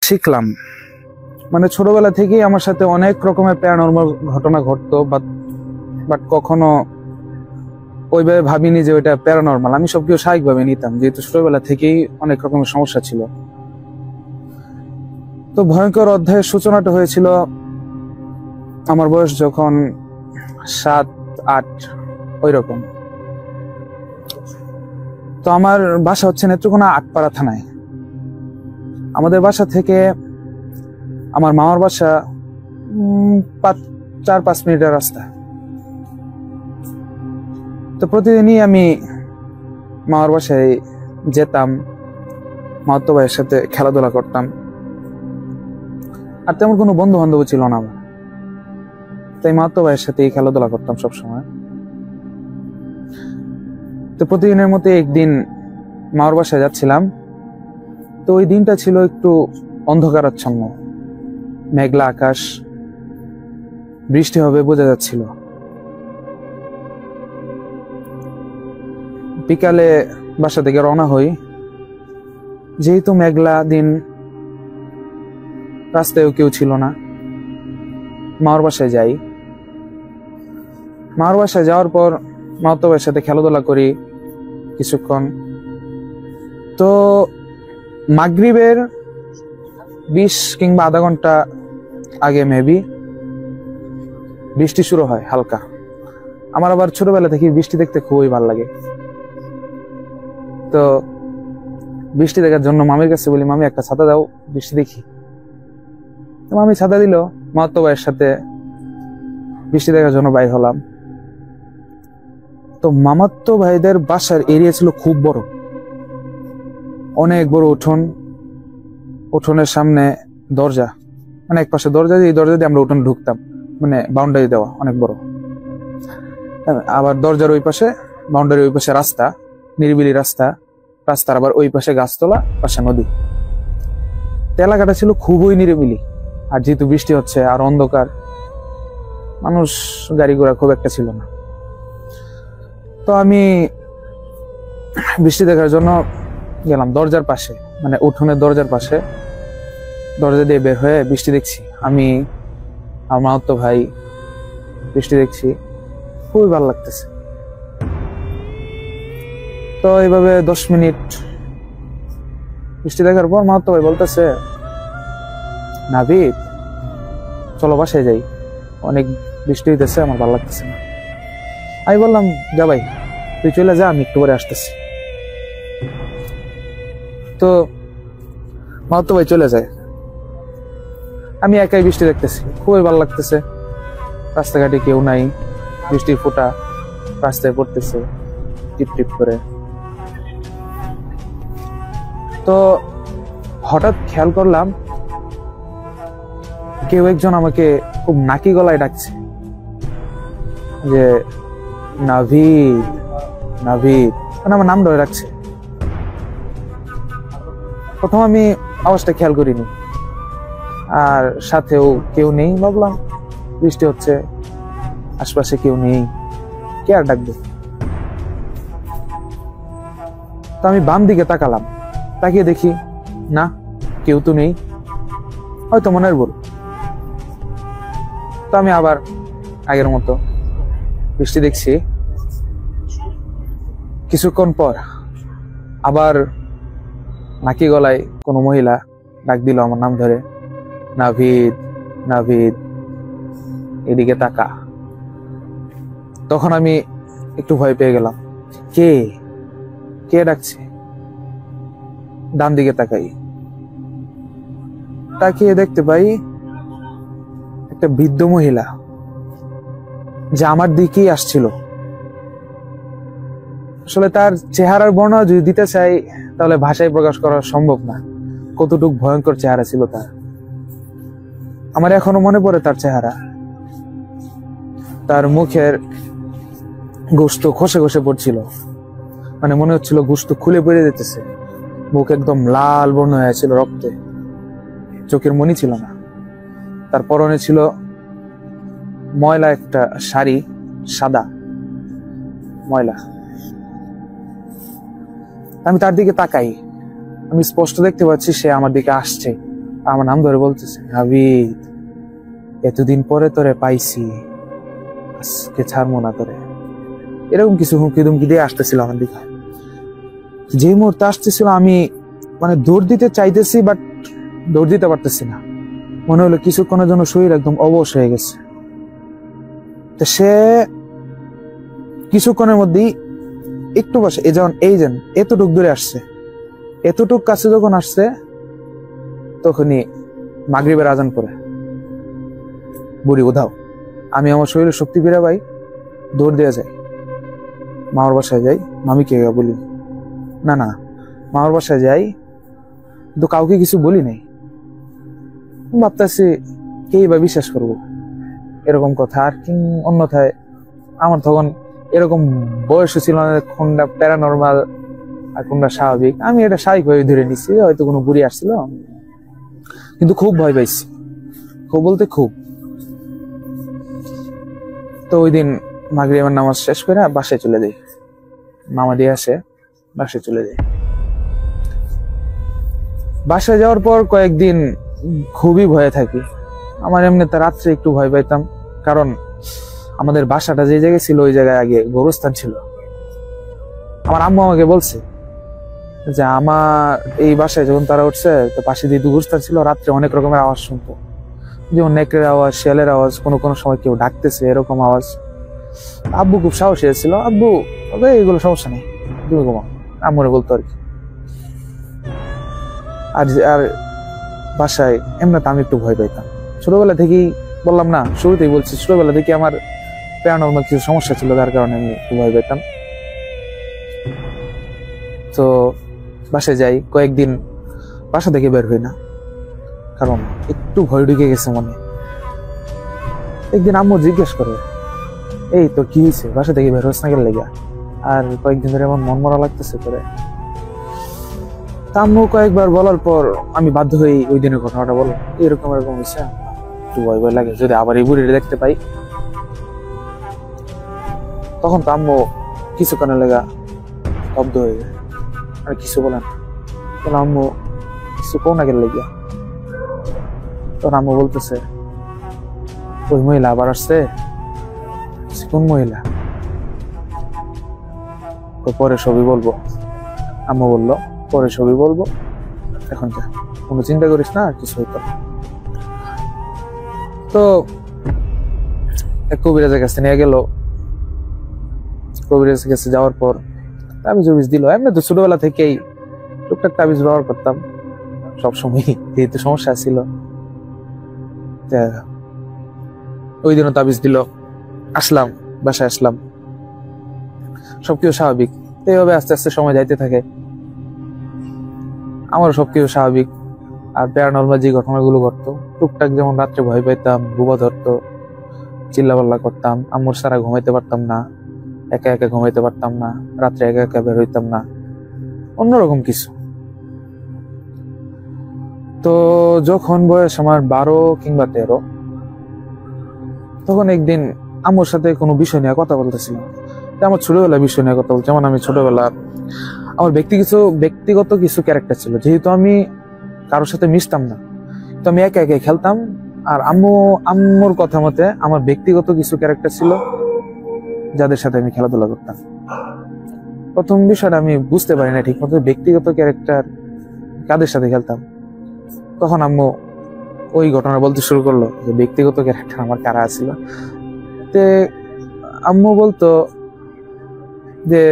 শিখলাম, মানে ছোটবেলা থেকেই আমার সাথে অনেক রকমের প্যারানরমাল ঘটনা ঘটতো, বাট কখনো ওইভাবে ভাবিনি যে ওইটা প্যারানরমাল। আমি সবকিছু স্বাভাবিকভাবে নিতাম, যেহেতু ছোটবেলা থেকেই অনেক রকমের সমস্যা ছিল। তো ভয়ঙ্কর অধ্যায়ের সূচনাটা হয়েছিল আমার বয়স যখন 7-8 ওই রকম। তো আমার বাসা হচ্ছে নেত্রকোনা আটপাড়া থানায়। আমাদের বাসা থেকে আমার মামার বাসা 4-5 মিনিটের রাস্তা। তো প্রতিদিনই আমি মামার বাসায় যেতাম, মামাতো ভাইয়ের সাথে খেলাধুলা করতাম। আর তেমন কোনো বন্ধু বান্ধব ছিল না আমার, তাই মামাতো ভাইয়ের সাথেই খেলাধুলা করতাম সবসময়। তো প্রতিদিনের মতো একদিন মামার বাসায় যাচ্ছিলাম। তো ওই দিনটা ছিল একটু অন্ধকারাচ্ছন্ন, মেঘলা আকাশ, বৃষ্টি হবে বোঝা যাচ্ছিল। বিকালে বাসা থেকে রওনা হই। যেহেতু মেঘলা দিন, রাস্তায়ও কেউ ছিল না। মামার বাসায় যাই। মামার বাসায় যাওয়ার পর মামাতো ভাইয়ের সাথে খেলাধুলা করি কিছুক্ষণ। তো মাগরিবের 20 কিংবা আধা ঘন্টা আগে মেবি বৃষ্টি শুরু হয় হালকা। আমার আবার ছোটবেলা থেকে বৃষ্টি দেখতে খুবই ভালো লাগে। তো বৃষ্টি দেখার জন্য মামির কাছে বলি, মামি একটা ছাতা দাও, বৃষ্টি দেখি। তো মামি ছাতা দিল। মামাতো ভাইয়ের সাথে বৃষ্টি দেখার জন্য বাইর হলাম। তো মামাতো ভাইদের বাসার এরিয়া ছিল খুব বড়, অনেক বড় উঠোন। উঠোনের সামনে দরজা, মানে এক পাশে দরজা, এই দরজা দিয়ে আমরা উঠোন ঢুকতাম, মানে বাউন্ডারি দেওয়া অনেক বড়। আবার দরজার ওই পাশে, বাউন্ডারি ওই পাশে রাস্তা, নিরিবিলি রাস্তা। রাস্তার আবার ওই পাশে গাছতলা, পাশে নদী। এলাকাটা ছিল খুবই নিরিবিলি। আর যেহেতু বৃষ্টি হচ্ছে আর অন্ধকার, মানুষ গাড়ি ঘোড়া খুব একটা ছিল না। তো আমি বৃষ্টি দেখার জন্য গেলাম দরজার পাশে, মানে উঠোনের দরজার পাশে। দরজা দিয়ে বের হয়ে বৃষ্টি দেখছি আমি, আমার মামাতো ভাই, বৃষ্টি দেখছি, খুবই ভালো লাগতেছে। তো এইভাবে 10 মিনিট বৃষ্টি দেখার পর মামাতো ভাই বলতেছে, নাবিদ চলো বাসায় যাই, অনেক বৃষ্টি হইতেছে, আমার ভালো লাগতেছে না। আমি বললাম, যা ভাই তুই চলে যা, আমি একটু পরে আসতেছি। তো মামাতো ভাই চলে যায়। আমি একাই বৃষ্টি দেখতেছি, খুবই ভালো লাগতেছে। রাস্তাঘাটে কেউ নাই, বৃষ্টির ফোঁটা রাস্তায় পড়তেছে টিপ টিপ করে। তো হঠাৎ খেয়াল করলাম কেউ একজন আমাকে খুব নাকি গলায় ডাকছে যে নাভিদ, নাভিদ, মানে আমার নাম ধরে ডাকছে। প্রথম আমি আওয়াজটা খেয়াল করিনি, আর সাথেও কেউ নেই। ভাবলাম বৃষ্টি হচ্ছে, আশপাশে কেউ নেই, কে আর ডাকবে। তো আমি বাম দিকে তাকালাম, তাকিয়ে দেখি না, কেউ তো নেই, হয়তো মনের ভুল। তো আমি আবার আগের মতো বৃষ্টি দেখছি। কিছুক্ষণ পর আবার নাকি গলায় কোনো মহিলা ডাক দিল আমার নাম ধরে, নাভিদ, নাভিদ, এদিকে তাকা। তখন আমি একটু ভয় পেয়ে গেলাম, কে কে ডাকছে। ডান দিকে তাকাই, তাকিয়ে দেখতে পাই একটা বৃদ্ধ মহিলা, যে আমার দিকেই আসছিল। আসলে তার চেহারার বর্ণনা যদি দিতে চাই তাহলে ভাষায় প্রকাশ করা সম্ভব না, কতটুকু ভয়ঙ্কর চেহারা ছিল তার। আমার এখনো মনে পড়ে তার চেহারা। তার মুখের গোশত খসে খসে পড়ছিল, মানে মনে হচ্ছিল গোশত খুলে পড়ে যেতেছে। মুখ একদম লাল বর্ণ হয়েছিল রক্তে, চোখের মনি ছিল না। তার পরনে ছিল ময়লা একটা শাড়ি, সাদা ময়লা। আমি তার দিকে তাকাই, আমি স্পষ্ট দেখতে পাচ্ছি সে আমার দিকে আসছে, আমার নাম ধরে বলতেছে, নাবিদ এতদিন পরে তোরে পাইছি, আজকে ছাড়বো না তোরে। এরকম কিছু হুমকি দুমকি দিয়ে আসতেছিল আমার দিকে। যে মুহূর্তে আসতেছিল আমি মানে দৌড় দিতে চাইতেছি, বাট দৌড় দিতে পারতেছি না। মনে হলো কিছুক্ষণের জন্য শরীর একদম অবশ হয়ে গেছে। তো সে কিছুক্ষণের মধ্যেই একটু বসে এই যেন এতটুক দূরে আসছে। এতটুক কাছে যখন আসছে তখনই মাগরিবের আজান পড়ে। বুড়ি উধাও। আমি আমার শরীরে শক্তি ফিরে পাই, দৌড় দিয়ে যাই, মামার বাসায় যাই। মামিকে বলি, না না মামার বাসায় যাই, কিন্তু কাউকে কিছু বলি নাই। ভাবতেছি কেই বা বিশ্বাস করবো এরকম কথা। আর কি অন্যথায় আমার তখন এরকম বয়স ছিল না কোনটা প্যারানর্মাল আর কোনটা স্বাভাবিক। আমি এটা স্বাভাবিকভাবে ধরে নিচ্ছি, হয়তো কোনো বুড়ি আসছিল, কিন্তু খুব ভয় পাইছি, খুব বলতে খুব। তো ওই দিন মাগরিবের নামাজ শেষ করে বাসায় চলে যাই। মামা দিয়ে আসে, বাসায় চলে যাই। বাসায় যাওয়ার পর কয়েকদিন খুবই ভয়ে থাকি। আমার এমনিতে রাত্রে একটু ভয় পাইতাম, কারণ আমাদের বাসাটা যে জায়গায় ছিল ওই জায়গায় আগে গোরস্থান ছিল। আমার আম্মু আমাকে বলছে যে আমার এই বাসায় যখন তারা উঠছে তো পাশে দিয়ে গোরস্থান ছিল, রাত্রে অনেক রকমের আওয়াজ শুনতো, যেমন নেকড়ের আওয়াজ, শিয়ালের আওয়াজ, কোনো সময় কেউ ডাকতেছে এরকম আওয়াজ। আব্বু খুব সাহসী ছিল, আব্বু এগুলো সমস্যা নেই, তুমি ঘুমাও, আম্মুরে বলতো আর কি। আর বাসায় এমনিতে আমি একটু ভয় পাইতাম ছোটবেলা থেকেই। বললাম না, শুরুতেই বলছি, ছোটবেলা থেকে আমার প্যারানর্মাল কিছু সমস্যা ছিল, যার কারণে আমি একটু ভয় পেতাম। তো বাসায় যাই, কয়েকদিন বাসা থেকে বের হই না, কারণ একটু ভয় ঢুকে গেছে মনে। একদিন আম্মু জিজ্ঞেস করে, এই তোর কি হয়েছে, বাসা থেকে বের হস না গেলে লেগে? আর কয়েকদিন ধরে আমার মন মরা লাগতেছে করে। আম্মু কয়েকবার বলার পর আমি বাধ্য হই ওই দিনের ঘটনাটা বলো, এরকম হয়েছে, একটু ভয় ভয় লাগে যদি আবার এই বুড়িটা দেখতে পাই। তখন তো আম্মু কিছুক্ষণের লেগা শব্দ হয়ে যায়, আর কিছু বলেন। আম্মু কিছু কোন আগের লেগে, তখন আম্মু বলতেছে, ওই মহিলা আবার আসছে। কোন মহিলা? পরে সবই বলবো। আম্মু বললো, পরে সবই বলবো, এখন যা, কোনো চিন্তা করিস না, কিছু হইতো। তো এক কবিরাজের কাছে নিয়ে গেল। কবিরাজের কাছে যাওয়ার পর তাবিজ দিল। এমনি তো ছোটবেলা থেকেই টুকটাক তাবিজ ব্যবহার করতাম সবসময়, যেহেতু সমস্যা ছিল। ওই দিনও তাবিজ দিল। আসলাম, বাসায় আসলাম, সবকিছু স্বাভাবিক। এইভাবে আস্তে আস্তে সময় যাইতে থাকে, আমারও সবকিছু স্বাভাবিক। আর প্যারানর্মাল যে ঘটনাগুলো ঘটতো টুকটাক, যেমন রাত্রে ভয় পাইতাম, বুবা ধরতো, চিল্লাপাল্লা করতাম, আম্মুর সারা ঘুমাইতে পারতাম না, একা একা ঘুমাইতে পারতাম না, রাত্রে একা একা বের হইতাম না, অন্যরকম কিছু। তো যখন বয়স আমার 12 কিংবা 13, তখন একদিন আম্মুর সাথে কোনো বিষয় নিয়ে কথা বলতেছিলাম। আমার ছোটবেলার বিষয় নিয়ে কথা বলছি। যেমন আমি ছোটবেলা আমার ব্যক্তিগত কিছু ক্যারেক্টার ছিল, যেহেতু আমি কারোর সাথে মিশতাম না, তো আমি একা একা খেলতাম। আর আম্মুর কথা মতে আমার ব্যক্তিগত কিছু ক্যারেক্টার ছিল যাদের সাথে আমি খেলাধুলা করতাম। প্রথম বিষয়টা আমি বুঝতে পারি না ঠিক মতো, ব্যক্তিগত ক্যারেক্টার কাদের সাথে খেলতাম। তখন আম্মু ওই ঘটনা বলতে শুরু করলো যে ব্যক্তিগত ক্যারেক্টার আমার কারা ছিল। তে আম্মু বলতো যে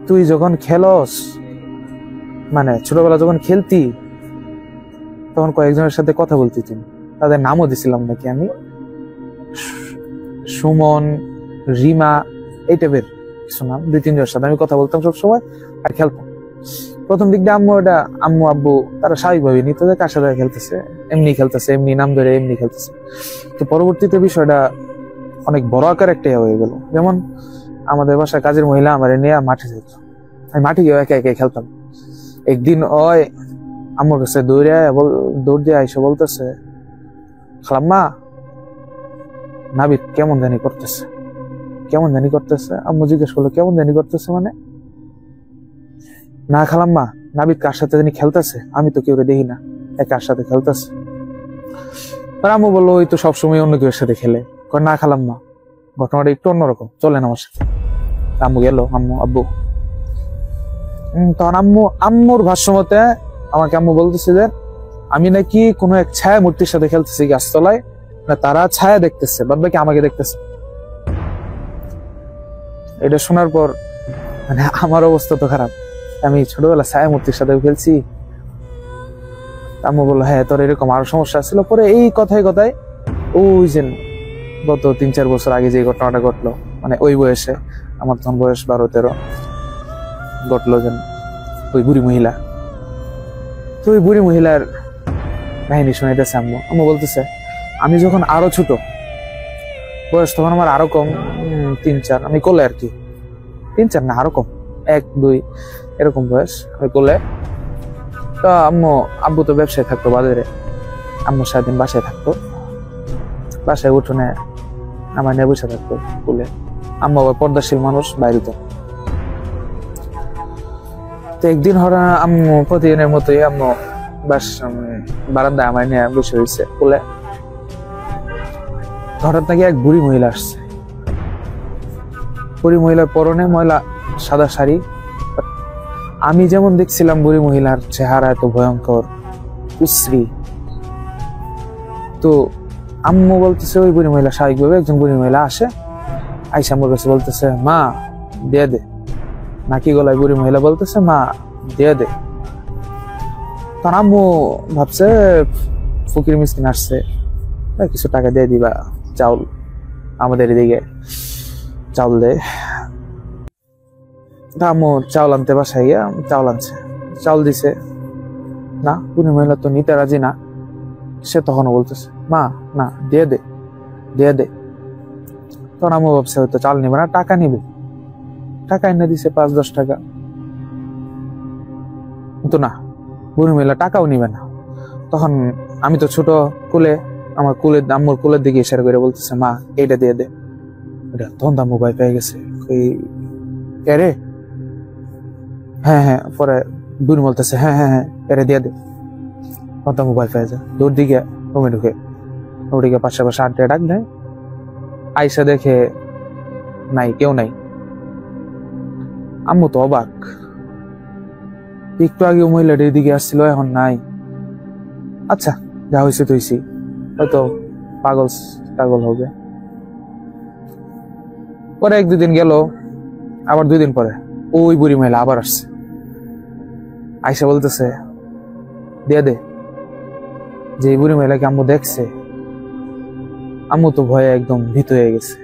তুই যখন খেলস, মানে ছোটবেলা যখন খেলতি, তখন কয়েকজনের সাথে কথা বলতি তুমি, তাদের নামও দিছিলাম নাকি আমি, সুমন, রিমা, এই টাইপের কিছু নাম, 2-3 জনের সাথে আমি কথা বলতাম সবসময় আর খেলতাম। প্রথম দিক দিয়ে আম্মু আব্বু তারা স্বাভাবিকভাবে নিত যে কার সাথে খেলতেছে, এমনি খেলতেছে, এমনি নাম ধরে এমনি খেলতেছে। তো পরবর্তীতে বিষয়টা অনেক বড় আকার একটা হয়ে গেল। যেমন আমাদের বাসায় কাজের মহিলা আমার নিয়ে মাঠে যেত, আমি মাঠে গিয়ে একা একা খেলতাম। একদিন ওই আম্মুর কাছে দৌড় দিয়ে আইসে বলতেছে, খালাম্মা নাবিদ কেমন জানি করতেছে। আম্মু জিজ্ঞেস করলো, কেমন জানি করতেছে মানে? না খালাম্মা, নাবিদ কার সাথে জানি খেলতেছে, আমি তো কেউ দেখি না। একার সাথে খেলতেছে। আম্মু বললো ওই তো সবসময় অন্য কেউ সাথে খেলে। না খেলাম না, ঘটনাটা একটু অন্যরকম, চলেন আমার সাথে। আম্মু গেল, আব্বু তখন আম্মুর ভাষ্য মতে আমাকে আম্মু বলতেছে যে আমি নাকি কোনো এক ছায়া মূর্তির সাথে খেলতেছি গাছতলায়, তারা ছায়া দেখতেছে, বাদ বাকি আমাকে দেখতেছে। এটা শোনার পর মানে আমার অবস্থা তো খারাপ, আমি ছোটবেলা ছায়া মূর্তির সাথে খেলছি। আম্মু বললো হ্যাঁ তোর এরকম আরো সমস্যা ছিল। পরে এই কথায় কথায় ওই যে গত 3-4 বছর আগে যে ঘটনাটা ঘটলো, মানে ওই বয়সে, আমার তখন বয়স 12-13, ঘটলো যে ওই বুড়ি মহিলা, তো ওই বুড়ি মহিলার কাহিনী শুনাইতেছে আম্মু বলতেছে আমি যখন আরো ছোট বয়স, তখন আমার আরো কম 3-4, আমি কোলে আর কি, 3-4 না আরো কম, 1-2 এরকম বয়স, আমি কোলে। তো আব্বু তো ব্যবসায় থাকতো বাজারে, আম্মু সারাদিন বাসায় থাকতো, বাসায় উঠোনে আমার নিয়ে বসে থাকতো কোলে। আম্মু আবার পর্দাশীল মানুষ, বাইরে তো। একদিন আম্মু প্রতিদিনের মতোই আম্মু বারান্দায় আমার নিয়ে বসে রয়েছে কোলে। হঠাৎ নাকি এক বুড়ি মহিলা আসছে। বুড়ি মহিলার পরনে ময়লা সাদা শাড়ি। আমি যেমন দেখছিলাম বুড়ি মহিলার চেহারা এত ভয়ঙ্কর কুশ্রী, তো আম্মু বলতেছে ওই বুড়ি মহিলা স্বাভাবিকভাবে একজন বুড়ি মহিলা আসে, আইসা আম্মুর কাছে বলতেছে মা দিয়ে দে, নাকি গলায় বুড়ি মহিলা বলতেছে মা দিয়ে দে। তখন আম্মু ভাবছে ফকির মিসকিন আসছে, কিছু টাকা দিয়ে দিবা, চাউল আমাদের এদিকে চাউল দে। আম্মু চাউল আনতে বাসায় গিয়া চাউল আনছে, চাউল দিছে না, বুড়ি মহিলা তো নিতে রাজি না। সে তখনও বলতেছে মা না দিয়ে দে দিয়ে দে। তখন আম্মু ভাবছে হয়তো চাল নিবে না, টাকা নিবে, টাকা এনে দিছে 5-10 টাকা, কিন্তু না, বুড়ি মহিলা টাকাও নিবে না। তখন আমি তো ছোট, কোলে, আমার আম্মুর কোলের দিকে ইশারা করে বলতেছে মা এইটা দিয়ে দে। তখন আম্মু ভয় পেয়ে গেছে, রে হ্যাঁ হ্যাঁ, পরে বুড়ি বলতেছে হ্যাঁ হ্যাঁ হ্যাঁ এরে দিয়ে দে। তখন আম্মু ভয় পেয়ে যায়, দৌড় দিকে রুমে ঢুকে, ওদিকে পাশে আড্ডা ডাক দেয়, আইসা দেখে নাই, কেউ নাই। আম্মু তো অবাক, একটু আগে মহিলাটা এদিকে আসছিল, এখন নাই। আচ্ছা যা হয়েছে তো হয়েছি, হয়তো পাগল হবে। পরে 1-2 দিন গেল, আবার 2 দিন পরে ওই বুড়ি মহিলা আবার আসছে, আইসা বলতেছে দিয়ে দে। যে বুড়ি মহিলাকে আম্মু দেখছে, আম্মু তো ভয়ে একদম ভীত হয়ে গেছে,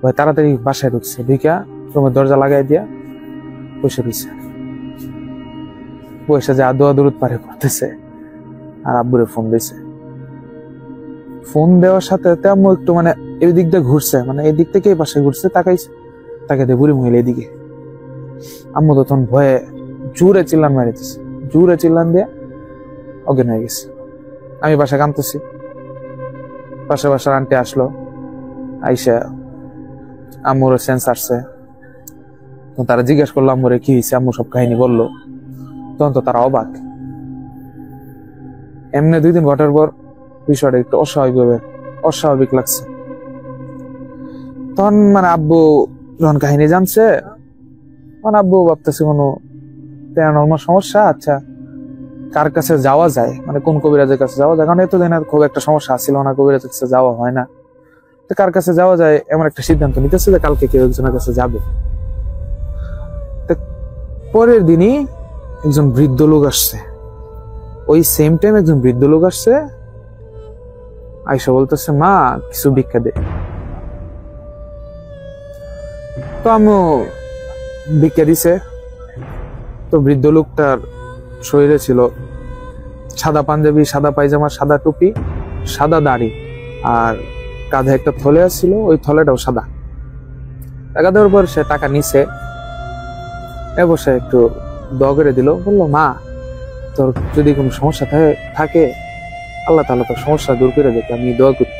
ভয় তাড়াতাড়ি বাসায় ঢুকছে, ঢুকা রুমের দরজা লাগাই দিয়া বসে রয়েছে, বসে যে দোয়া দরুদ পারে করতেছে, আর আব্বুরে ফোন দিছে। ফোন দেওয়ার সাথে আম্মু একটু মানে এই দিক দিয়ে ঘুরছে, মানে এই দিক থেকে এই পাশে ঘুরছে, তাকাইছে, তাকে দিয়ে বুড়ি মহিলা এদিকে। আম্মু তো তখন ভয়ে জোরে চিল্লান মারিতেছে, জোরে চিল্লান দিয়ে অজ্ঞান হয়ে গেছে। আমি বাসায় কাঁদতেছি, বাসার আন্টি আসলো, আইসা আম্মুর সেন্স আসছে, তো তারা জিজ্ঞেস করলো আম্মুরে কি হয়েছে, আম্মু সব কাহিনী বললো। তখন তো তারা অবাক। এমনি 2 দিন ঘটার পর বিষয়টা একটু অস্বাভাবিক লাগছে। তখন মানে আব্বু যখন কাহিনী জানছে, তখন আব্বু ভাবতেছে কোনো প্যারানর্মাল সমস্যা। আচ্ছা কার কাছে যাওয়া যায়, মানে কোন কবিরাজের কাছে যাওয়া যায়, কারণ এতদিন আর খুব একটা সমস্যা আসছিল না, কবিরাজের কাছে যাওয়া হয় না, তো কার কাছে যাওয়া যায় এমন একটা সিদ্ধান্ত নিতেছে যে কালকে কেউ একজনের কাছে যাবে। পরের দিনই একজন বৃদ্ধ লোক আসছে, ওই সেম টাইম একজন বৃদ্ধ লোক আসছে, আইসা বলতেছে মা কিছু ভিক্ষা দে। তো আম্মু ভিক্ষা দিছে। তো বৃদ্ধ লোকটার শরীরে ছিল সাদা পাঞ্জাবি, সাদা পায়জামা, সাদা টুপি, সাদা দাড়ি, আর কাঁধে একটা থলে ছিল, ওই থলেটাও সাদা। টাকা দেওয়ার পর সে টাকা নিছে, এবার সে একটু দোয়া করে দিল, বললো মা তোর যদি কোনো সমস্যা থাকে আল্লাহ তাআলা তোর সমস্যা দূর করে দেবে, আমি দোয়া করি।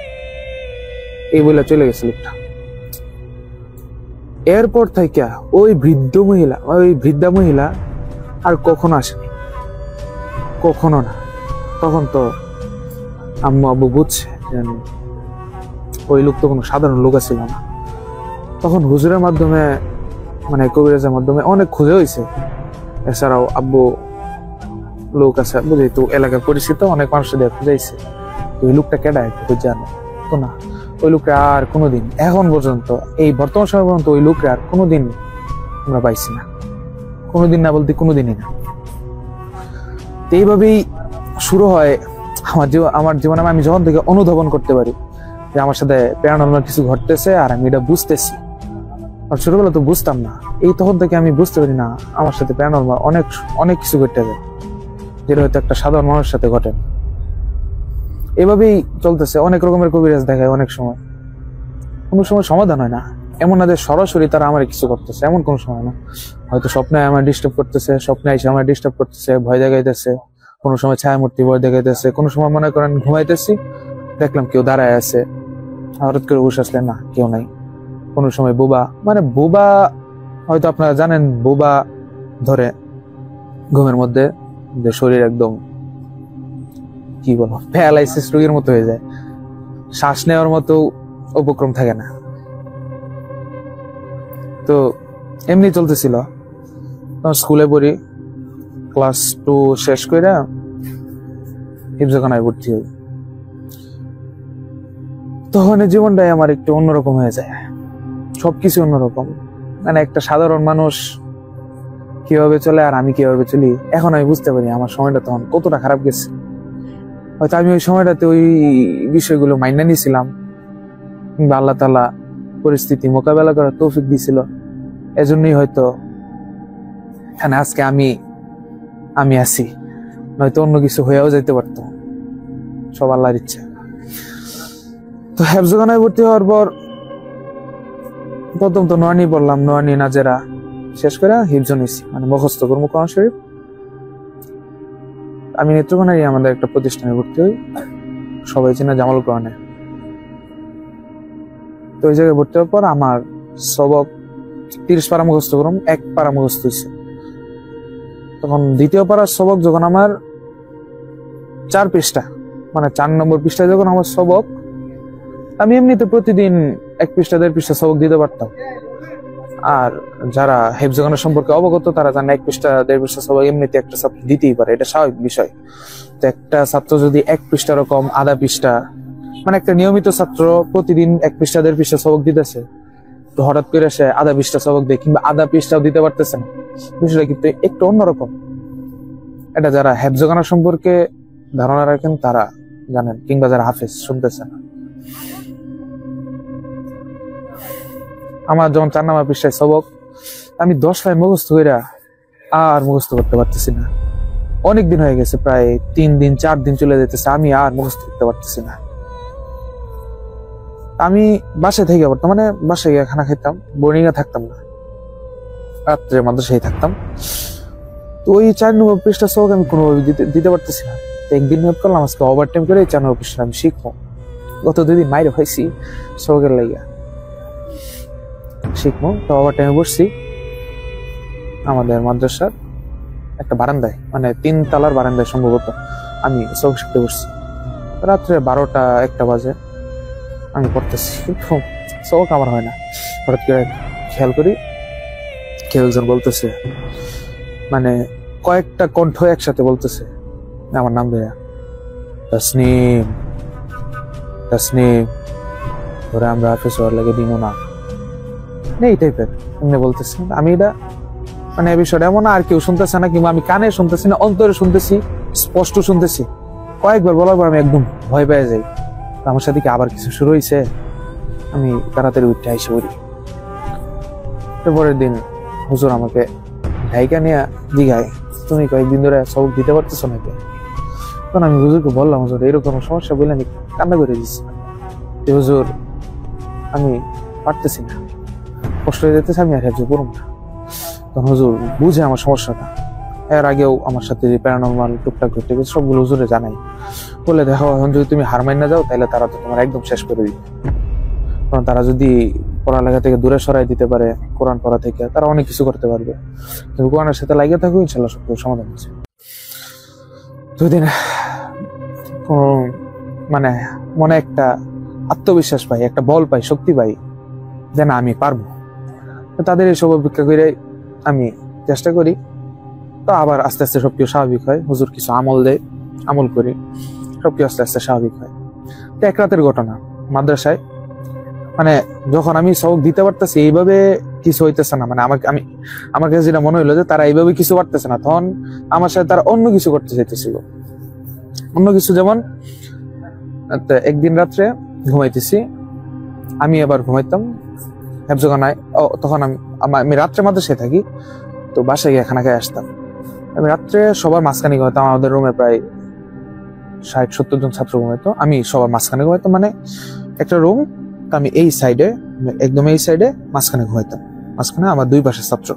এই বলে চলে গেছে লোকটা। এরপর থেকে ওই বৃদ্ধা মহিলা আর কখনো আসেনি, কখনো না। তখন তো আম্মু আব্বু বুঝছে যে ওই লোক তো কোনো সাধারণ লোক ছিল না। তখন হুজুরের মাধ্যমে মানে কবিরাজের মাধ্যমে অনেক খুঁজে হয়েছে। এছাড়াও আব্বু লোক আছে বুঝলি তো, এলাকায় পরিচিত অনেক মানুষের দিয়ে খুঁজাইছে। ওই লোকটা কেডা একটু জানে তো না, ওই লোকটা আর কোনোদিন এখন পর্যন্ত এই বর্তমান সময় পর্যন্ত ওই লোকটা আর কোনোদিন আমরা পাইছি না, কোনোদিন না বলতে কোনোদিনই না। তো এইভাবেই শুরু হয় আমার জীবনে। আমি যখন থেকে অনুধাবন করতে পারি যে আমার সাথে প্যারানর্মাল কিছু ঘটতেছে আর আমি এটা বুঝতেছি, আর ছোটবেলা তো বুঝতাম না, এই তখন থেকে আমি বুঝতে পারি না আমার সাথে প্যারানর্মাল অনেক অনেক কিছু ঘটতে যায় যেটা হয়তো একটা সাধারণ মানুষের সাথে ঘটে। এভাবেই চলতেছে। অনেক রকমের কবিরাজ দেখায়, অনেক সময় কোনো সময় সমাধান হয় না। এমন না যে সরাসরি তারা আমার কিছু করতেছে, এমন কোনো সময় না। হয়তো স্বপ্নে আমার ডিস্টার্ব করতেছে, স্বপ্নে এসে আমার ডিস্টার্ব করতেছে, ভয় দেখাইতেছে, কোনো সময় ছায়ামূর্তি ভয় দেখাইতেছে, কোনো সময় মনে করেন ঘুমাইতেছি দেখলাম কেউ দাঁড়ায় আছে, হঠাৎ করে হুশ আসলে না কেউ নাই। কোনো সময় বোবা, মানে বোবা হয়তো আপনারা জানেন, বোবা ধরে ঘুমের মধ্যে যে শরীর একদম কি বলো প্যারালাইসিস রোগীর মতো হয়ে যায়, শ্বাস নেওয়ার মতো উপক্রম থাকে না। তো এমনি চলতেছিল। স্কুলে পড়ি, ক্লাস 2 শেষ করে হিফজখানায় ভর্তি হই। তখন জীবনটাই আমার একটু অন্যরকম হয়ে যায়, সবকিছু অন্যরকম। মানে একটা সাধারণ মানুষ কিভাবে চলে আর আমি কিভাবে চলি এখন আমি বুঝতে পারি আমার সময়টা তখন কতটা খারাপ গেছে। হয়তো আমি ওই সময়টাতে ওই বিষয়গুলো মাইনা নিয়েছিলাম, কিংবা আল্লাহ তাআলা পরিস্থিতি মোকাবেলা করার তৌফিক দিয়েছিল, এজন্যই হয়তো এখানে আজকে আমি আছি। নয়তো অন্য কিছু হয়েও যেতে পারতো, সব আল্লাহর ইচ্ছা। তো হেফজখানায় ভর্তি হওয়ার পর প্রথম তো নোয়ানি পড়লাম, নোয়ানি নাজেরা শেষ করে হিফজ নিছি, মানে মুখস্থ করবো কোরআন শরীফ। আমি নেত্রকোনায় আমাদের একটা প্রতিষ্ঠানে ভর্তি হই, সবাই চেনা জামাল কোরআনে। তো ওই জায়গায় ভর্তি হওয়ার পর আমার সবক 30 পারা মুখস্থ করলাম, 1 পারা মুখস্থ হয়েছে। তখন দ্বিতীয় পারার সবক যখন আমার 4 পৃষ্ঠা, মানে 4 নম্বর পৃষ্ঠায় যখন আমার সবক, আমি এমনিতে প্রতিদিন 1 পৃষ্ঠা 1.5 পৃষ্ঠা সবক দিতে পারতাম। আর যারা হেফজখানা সম্পর্কে অবগত তারা জানে 1 পৃষ্ঠা 1.5 পৃষ্ঠা সবক এমনিতে একটা ছাত্র দিতেই পারে, এটা স্বাভাবিক বিষয়। তো একটা ছাত্র যদি 1 পৃষ্ঠা রকম আধা পৃষ্ঠা, মানে একটা নিয়মিত ছাত্র প্রতিদিন 1 পৃষ্ঠা 1.5 পৃষ্ঠা সবক দিতেছে, তো হঠাৎ করে সে আধা পৃষ্ঠা সবক দেয় কিংবা আধা পৃষ্ঠাও দিতে পারতেছে না, বিষয়টা কিন্তু একটু অন্যরকম। এটা যারা হেফজখানা সম্পর্কে ধারণা রাখেন তারা জানেন, কিংবা যারা হাফেজ শুনতেছেন। আমার যখন 4 নম্বর পৃষ্ঠায় সবক, আমি 10 লাইন মুখস্থ কইরা আর মুখস্থ করতে পারতেছি না। অনেকদিন হয়ে গেছে, প্রায় 3 দিন 4 দিন চলে যেতেছে, আমি আর মুখস্থ করতে পারতেছি না। আমি বাসায় থেকে পড়তাম, মানে বাসায় গিয়ে খানা খেতাম, বোর্ডিং এ থাকতাম না, রাত্রে মাদ্রাসায় থাকতাম। তো ওই 4 নম্বর পৃষ্ঠা সবক আমি কোনোভাবে দিতে পারতেছি না। তো একদিন নিয়োগ করলাম আজকে ওভার টাইম করে 4 নম্বর পৃষ্ঠা আমি শিখবো। গত 2 দিন মাইরে হয়েছি সবকের লাগিয়া, শিখবো। তো ওভার টাইমে বসছি আমাদের মাদ্রাসার একটা বারান্দায়, মানে 3 তলার বারান্দায় সম্ভবত আমি সবক শিখতে বসছি। রাত্রে 12টা 1টা বাজে আমি পড়তেছি, কিন্তু সবক আমার হয় না। হঠাৎ করে খেয়াল করি কেউ একজন বলতেছে, মানে কয়েকটা কণ্ঠ একসাথে বলতেছে আমার নাম ধরে, তাসনিম তাসনিম, ধরে আমরা হাফেজ হওয়ার লাগে দিব না, এই টাইপের এমনি বলতেছে। আমি এটা মানে এই বিষয়টা এমন আর কেউ শুনতেছে না, কিংবা আমি কানে শুনতেছি না, অন্তরে শুনতেছি, স্পষ্ট শুনতেছি। কয়েকবার বলার পর আমি একদম ভয় পেয়ে যাই, আমার সাথে কি আবার কিছু শুরু হয়েছে। আমি তাড়াতাড়ি উঠে আইসে পড়ি। পরের দিন হুজুর আমাকে ঢাইকা নিয়ে দিঘায়, তুমি কয়েকদিন ধরে সবক দিতে পারতেছো নাকি? তখন আমি হুজুরকে বললাম, হুজুর এরকম সমস্যা বলে আমি কান্না করে দিচ্ছি। হুজুর আমি পারতেছি না, কষ্ট হয়ে যেতেছে, আমি আর হেফজ করুন না। তখন হুজুর বুঝে আমার সমস্যাটা, এর আগেও আমার সাথে যে প্যারানর্মাল টুকটাক ঘটে গেছে সবগুলো হুজুরে জানাই, বলে দেখো এখন যদি তুমি হার মাইন না যাও তাহলে তারা তো তোমার একদম শেষ করে দিবে। কারণ তারা যদি পড়ালেখা থেকে দূরে সরাই দিতে পারে, কোরআন পড়া থেকে, তারা অনেক কিছু করতে পারবে। তুমি কোরআনের সাথে লাগিয়ে থাকো, ইনশাল্লাহ সব কিছু সমাধান আছে। 2 দিন মানে মনে একটা আত্মবিশ্বাস পাই, একটা বল পাই, শক্তি পাই যে না আমি পারবো। তো তাদের এইসব অপেক্ষা করে আমি চেষ্টা করি। তো আবার আস্তে আস্তে সবকিছু স্বাভাবিক হয়, হুজুর কিছু আমল দেয়, আমল করি, সবকিছু আস্তে আস্তে স্বাভাবিক হয়। তো এক রাতের ঘটনা, মাদ্রাসায় মানে যখন আমি সবক দিতে পারতেছি এইভাবে কিছু হইতেছে না, মানে আমার কাছে যেটা মনে হইলো যে তারা এইভাবে কিছু পারতেছে না, তখন আমার সাথে তারা অন্য কিছু করতে চাইতেছিল। অন্য কিছু যেমন একদিন রাত্রে ঘুমাইতেছি, আমি আবার ঘুমাইতাম হেফজখানায়। তখন আমি রাত্রে মাদ্রাসায় থাকি, তো বাসায় গিয়ে খানা খাই আসতাম। আমি রাত্রে সবার মাঝখানে ঘুমাইতাম, আমাদের রুমে প্রায় 60-70 জন ছাত্র ঘুমাইতো, আমি সবার মাঝখানে ঘুমাইতাম। মানে একটা রুম, আমি এই সাইডে, একদম এই সাইডে মাঝখানে ঘুমাইতাম, মাঝখানে আমার দুই পাশে ছাত্র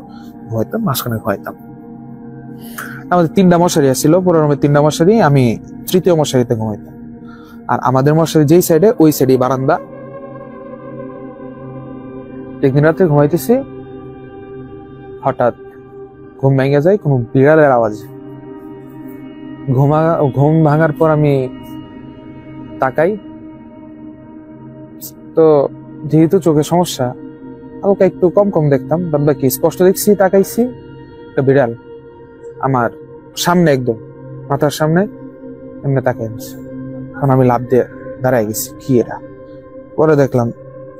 ঘুমাইতাম, মাঝখানে ঘুমাইতাম। আমাদের 3টা মশারি ছিল, পুরো রুমে 3টা মশারি, আমি 3য় মশারিতে ঘুমাইতাম। আর আমাদের মশারি যেই সাইডে, ওই সাইডে বারান্দা। একদিন রাত্রে ঘুমাইতেছি, হঠাৎ ঘুম ভেঙে যায় কোনো বিড়ালের আওয়াজে। ঘুম ভাঙার পর আমি তাকাই, তো যেহেতু চোখে সমস্যা, হালকা একটু কম কম দেখতাম, বাদ বাকি স্পষ্ট দেখছি। তাকাইছি, একটা বিড়াল আমার সামনে, একদম মাথার সামনে এমনি তাকাই আছে। তখন আমি লাফ দিয়ে দাঁড়ায় গেছি, কি এটা? পরে দেখলাম,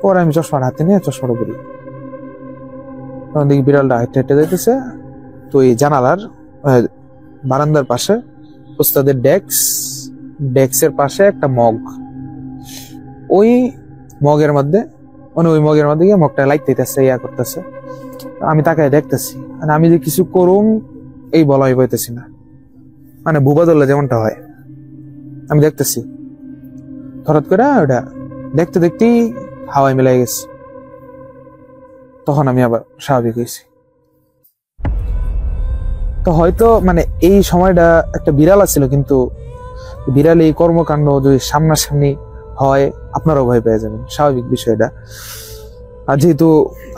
পরে আমি চশমার হাতে নিয়ে চশমাটা বলি, তখন দেখি বিড়ালটা হেঁটে হেঁটে যাইতেছে। তো এই জানালার বারান্দার পাশে ওস্তাদের ডেস্কের পাশে একটা মগ, ওই মগের মধ্যে গিয়ে মগটা লাইতেছে, ইয়া করতেছে। আমি তাকায় দেখতেছি, মানে আমি যে কিছু করুম এই বলাই পাইতেছি না, মানে বুবা দলে যেমনটা হয় আমি দেখতেছি। হঠাৎ করে ওটা দেখতে দেখতেই হাওয়ায় মিলাই গেছে। তখন আমি আবার স্বাভাবিক হয়েছি। তো হয়তো মানে এই সময়টা একটা বিড়াল আছিল, কিন্তু বিড়াল এই কর্মকাণ্ড যদি সামনাসামনি হয় আপনারাও ভয় পেয়ে যাবেন, স্বাভাবিক বিষয়টা। আর যেহেতু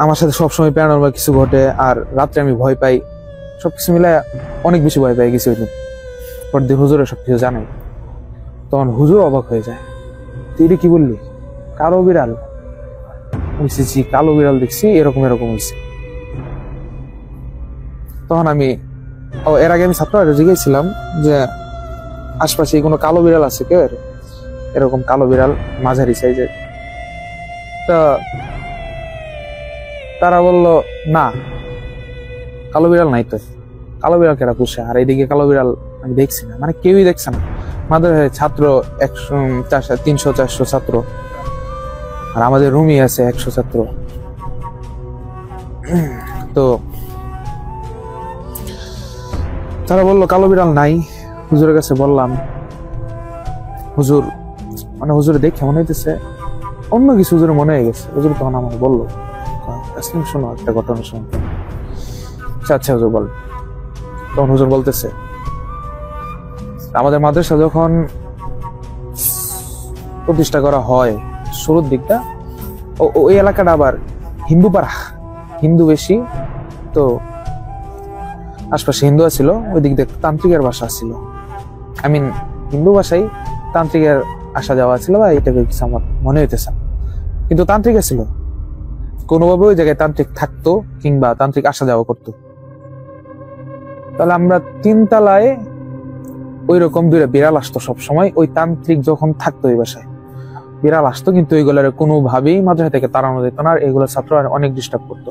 আমার সাথে সবসময় প্যারানরমাল কিছু ঘটে, আর রাত্রে আমি ভয় পাই, সবকিছু মিলে অনেক বেশি ভয় পাই গেছি। পরদিন হুজুরে সবকিছু জানাই, তখন হুজুর অবাক হয়ে যায়, তুই কি বললি কালো বিড়াল? জি কালো বিড়াল দেখছি, এরকম হয়েছে। তখন আমি এর আগে আমি ছাত্ররা জিজ্ঞেসছিলাম যে আশপাশে কোনো কালো বিড়াল আছে কেউ, এরকম কালো বিড়াল মাঝারি সাইজের? তা তারা বলল না, কালো বিড়াল নাই। তো কালো বিড়াল কেটা পুষে? আর এইদিকে কালো বিড়াল আমি দেখছি না, মানে কেউই দেখছে না। আমাদের ছাত্র 300-400 ছাত্র, আর আমাদের রুমই আছে 100 ছাত্র। তো তারা বললো কালো বিড়াল নাই। হুজুরের কাছে বললাম, হুজুর মানে হুজুরে দেখে মনে হইতেছে অন্য কিছু, হুজুরে মনে হয়ে গেছে। হুজুর তখন আমাকে বললো, শোনো একটা ঘটনা শুনো। আচ্ছা হুজুর বল। তখন হুজুর বলতেছে, আমাদের মাদ্রাসা যখন প্রতিষ্ঠা করা হয় শুরুর দিকটা, ওই এলাকাটা আবার হিন্দু পাড়া, হিন্দু বেশি। তো আশপাশে হিন্দু ছিল, ওই দিক দিয়ে তান্ত্রিকের বাসা ছিল। হিন্দু বাসায় তান্ত্রিকের আসা যাওয়া ছিল, বা এই টাইপের কিছু আমার মনে হইতেছে। কিন্তু তান্ত্রিক ছিল, কোনোভাবে ওই জায়গায় তান্ত্রিক থাকতো কিংবা তান্ত্রিক আসা যাওয়া করতো। তাহলে আমরা 3 তলায় ওই রকম 2টা বিড়াল আসতো সবসময়। ওই তান্ত্রিক যখন থাকতো ওই বাসায় বিড়াল আসতো, কিন্তু ওইগুলোর কোনোভাবেই মাদ্রাসা থেকে তাড়ানো যেত না, আর এগুলো ছাত্র অনেক ডিস্টার্ব করতো।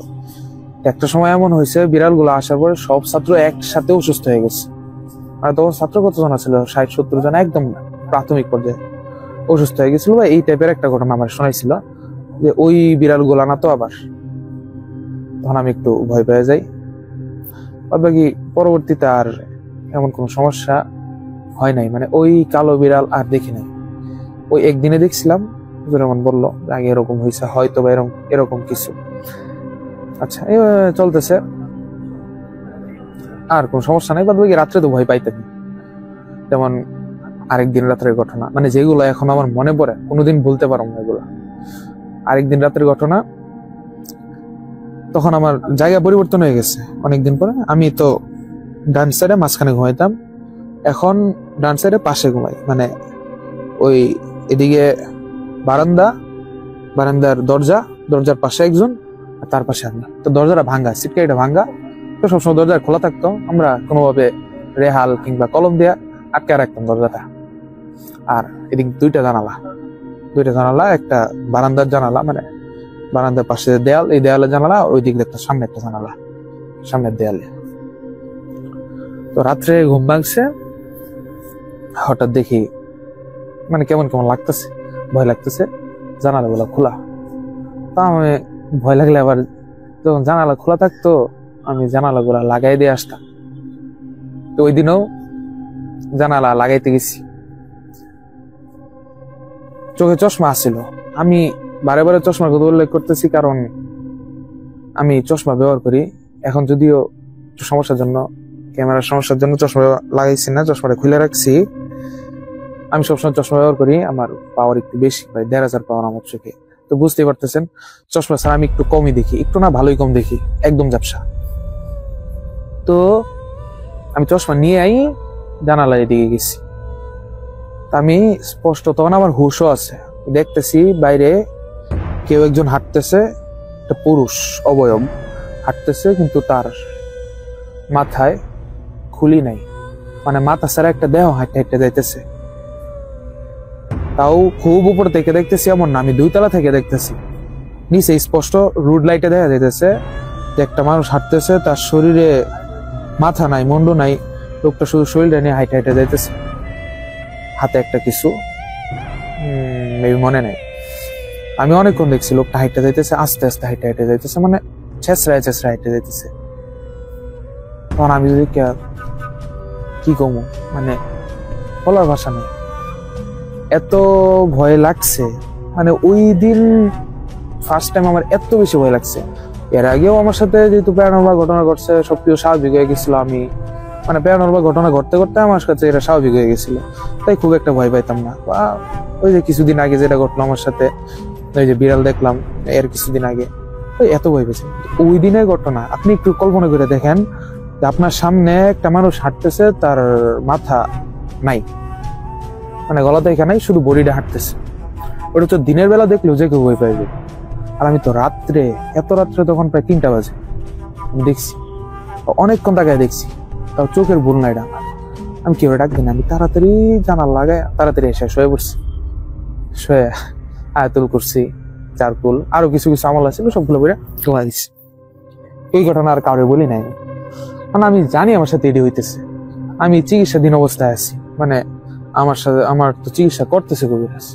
একটা সময় এমন হয়েছে, বিড়াল গুলো আসার পরে সব ছাত্র একসাথে অসুস্থ হয়ে গেছে। আর তখন ছাত্র কতজন ছিল? 60-70 জন, একদম প্রাথমিক পর্যায়ে অসুস্থ হয়ে গেছিল। বা এই টাইপের একটা ঘটনা আমার শোনাইছিল যে ওই বিড়াল গুলা না তো আবার। তখন আমি একটু ভয় পেয়ে যাই। বাকি পরবর্তীতে আর এমন কোনো সমস্যা হয় নাই, মানে ওই কালো বিড়াল আর দেখি নাই। ওই একদিনে দেখছিলাম, যেমন বললো আগে এরকম হয়েছে, হয়তো বা এরকম কিছু। আচ্ছা, চলতেছে, আর কোন সমস্যা নাই। বাদ বাকি রাত্রে তো ভয় পাইতেন। যেমন আরেকদিন রাত্রের ঘটনা, মানে যেগুলো এখন আমার মনে পড়ে, কোনোদিন ভুলতে পারবো না এগুলো। আরেকদিন রাত্রের ঘটনা, তখন আমার জায়গা পরিবর্তন হয়ে গেছে অনেকদিন পরে। আমি তো ডান সাইডে মাঝখানে ঘুমাইতাম, এখন ডান সাইডে পাশে ঘুমাই, মানে ওই এদিকে বারান্দা, বারান্দার দরজার পাশে একজন, আর তার পাশে আমি। তো দরজাটা ভাঙ্গা, সিটকারিটা ভাঙ্গা, তো সবসময় দরজা খোলা থাকতো, আমরা কোনোভাবে রেহাল কিংবা কলম দিয়ে আটকে রাখতাম দরজাটা। আর এদিক দুইটা জানালা, একটা বারান্দার জানালা, মানে বারান্দার পাশে দেয়াল, এই দেয়ালের জানালা, ওই দিক একটা সামনে একটা জানালা, সামনের দেয়ালে। তো রাত্রে ঘুম ভাঙছে, হঠাৎ দেখি মানে কেমন কেমন লাগতেছে, ভয় লাগতেছে, জানালাগুলো খোলা। তা আমি ভয় লাগলে আবার যখন জানালা খোলা থাকতো আমি জানালাগুলা লাগাই দিয়ে আসতাম। তো ওই দিনও জানালা লাগাইতে গেছি। চোখে চশমা আসছিল, আমি বারে বারে চশমার কথা উল্লেখ করতেছি কারণ আমি চশমা ব্যবহার করি। এখন যদিও সমস্যার জন্য, ক্যামেরার সমস্যার জন্য চশমা লাগাইছি না, চশমাটা খুলে রাখছি। আমি সবসময় চশমা ব্যবহার করি, আমার পাওয়ার একটু বেশি, প্রায় 1500 পাওয়ার আমার চোখে। তো বুঝতেই পারতেছেন চশমা ছাড়া আমি একটু কমই দেখি, একটু না ভালোই কম দেখি, একদম ঝাপসা। তো আমি চশমা নিয়ে জানালার এদিকে গেছি। আমি স্পষ্ট, তখন আমার হুশও আছে, দেখতেছি বাইরে কেউ একজন হাঁটতেছে, একটা পুরুষ অবয়ব হাঁটতেছে, কিন্তু তার মাথায় খুলি নাই, মানে মাথা ছাড়া একটা দেহ হাঁটতে হাঁটতে যাইতেছে। তাও খুব উপর থেকে দেখতেছি এমন না, আমি 2 তলা থেকে দেখতেছি। নিচে স্পষ্ট রোড লাইটে দেখা যাইতেছে যে একটা মানুষ হাঁটতেছে, তার শরীরে মাথা নাই, মুন্ডু নাই, লোকটা শুধু শরীরটা নিয়ে হাইটে হাইটে যাইতেছে, হাতে একটা কিছু মনে নেই। আমি অনেকক্ষণ দেখছি লোকটা হাইটে যাইতেছে, আস্তে আস্তে হাইটে হাইটে যাইতেছে, মানে ছেঁচড়ায় হাইটে যাইতেছে। তখন আমি যদি কি কমু, মানে বলার ভাষা নেই, এত ভয় লাগছে। মানে ওই দিন ফার্স্ট টাইম আমার এত বেশি ভয় লাগছে। এর আগেও আমার সাথে যেহেতু প্যারানর্মাল ঘটনা ঘটছে, সবকিছু স্বাভাবিক হয়ে গেছিল। আমি মানে প্যারানর্মাল ঘটনা ঘটতে ঘটতে আমার কাছে এটা স্বাভাবিক হয়ে গেছিল, তাই খুব একটা ভয় পাইতাম না। বা ওই যে কিছুদিন আগে যেটা ঘটলো আমার সাথে, ওই যে বিড়াল দেখলাম এর কিছুদিন আগে, ওই এত ভয় পেয়েছে। ওই দিনের ঘটনা আপনি একটু কল্পনা করে দেখেন যে আপনার সামনে একটা মানুষ হাঁটতেছে, তার মাথা নাই, মানে গলাতে এখানে শুধু বডিটা হাঁটতেছে। ওটা তো দিনের বেলা দেখলেও যে কেউ ভয় পাইবে। আর আমি তো রাত্রে, এত রাত্রে, তখন প্রায় 3টা বাজে, আমি দেখছি, অনেকক্ষণ তাকায় দেখছি, তাও চোখের ভুল নাই ডাকা। আমি কেউ ডাক দিন, আমি তাড়াতাড়ি জানাল লাগায় তাড়াতাড়ি এসে শুয়ে পড়ছি। শুয়ে আয়াতুল করছি, চারকুল, আরো কিছু কিছু আমল আছে, সবগুলো বলে ঘুমাই দিচ্ছি। এই ঘটনা আর কাউরে বলি নাই, কারণ আমি জানি আমার সাথে এটি হইতেছে। আমি চিকিৎসাধীন অবস্থায় আছি, মানে আমার তো চিকিৎসা করতেছে কবিরাজ,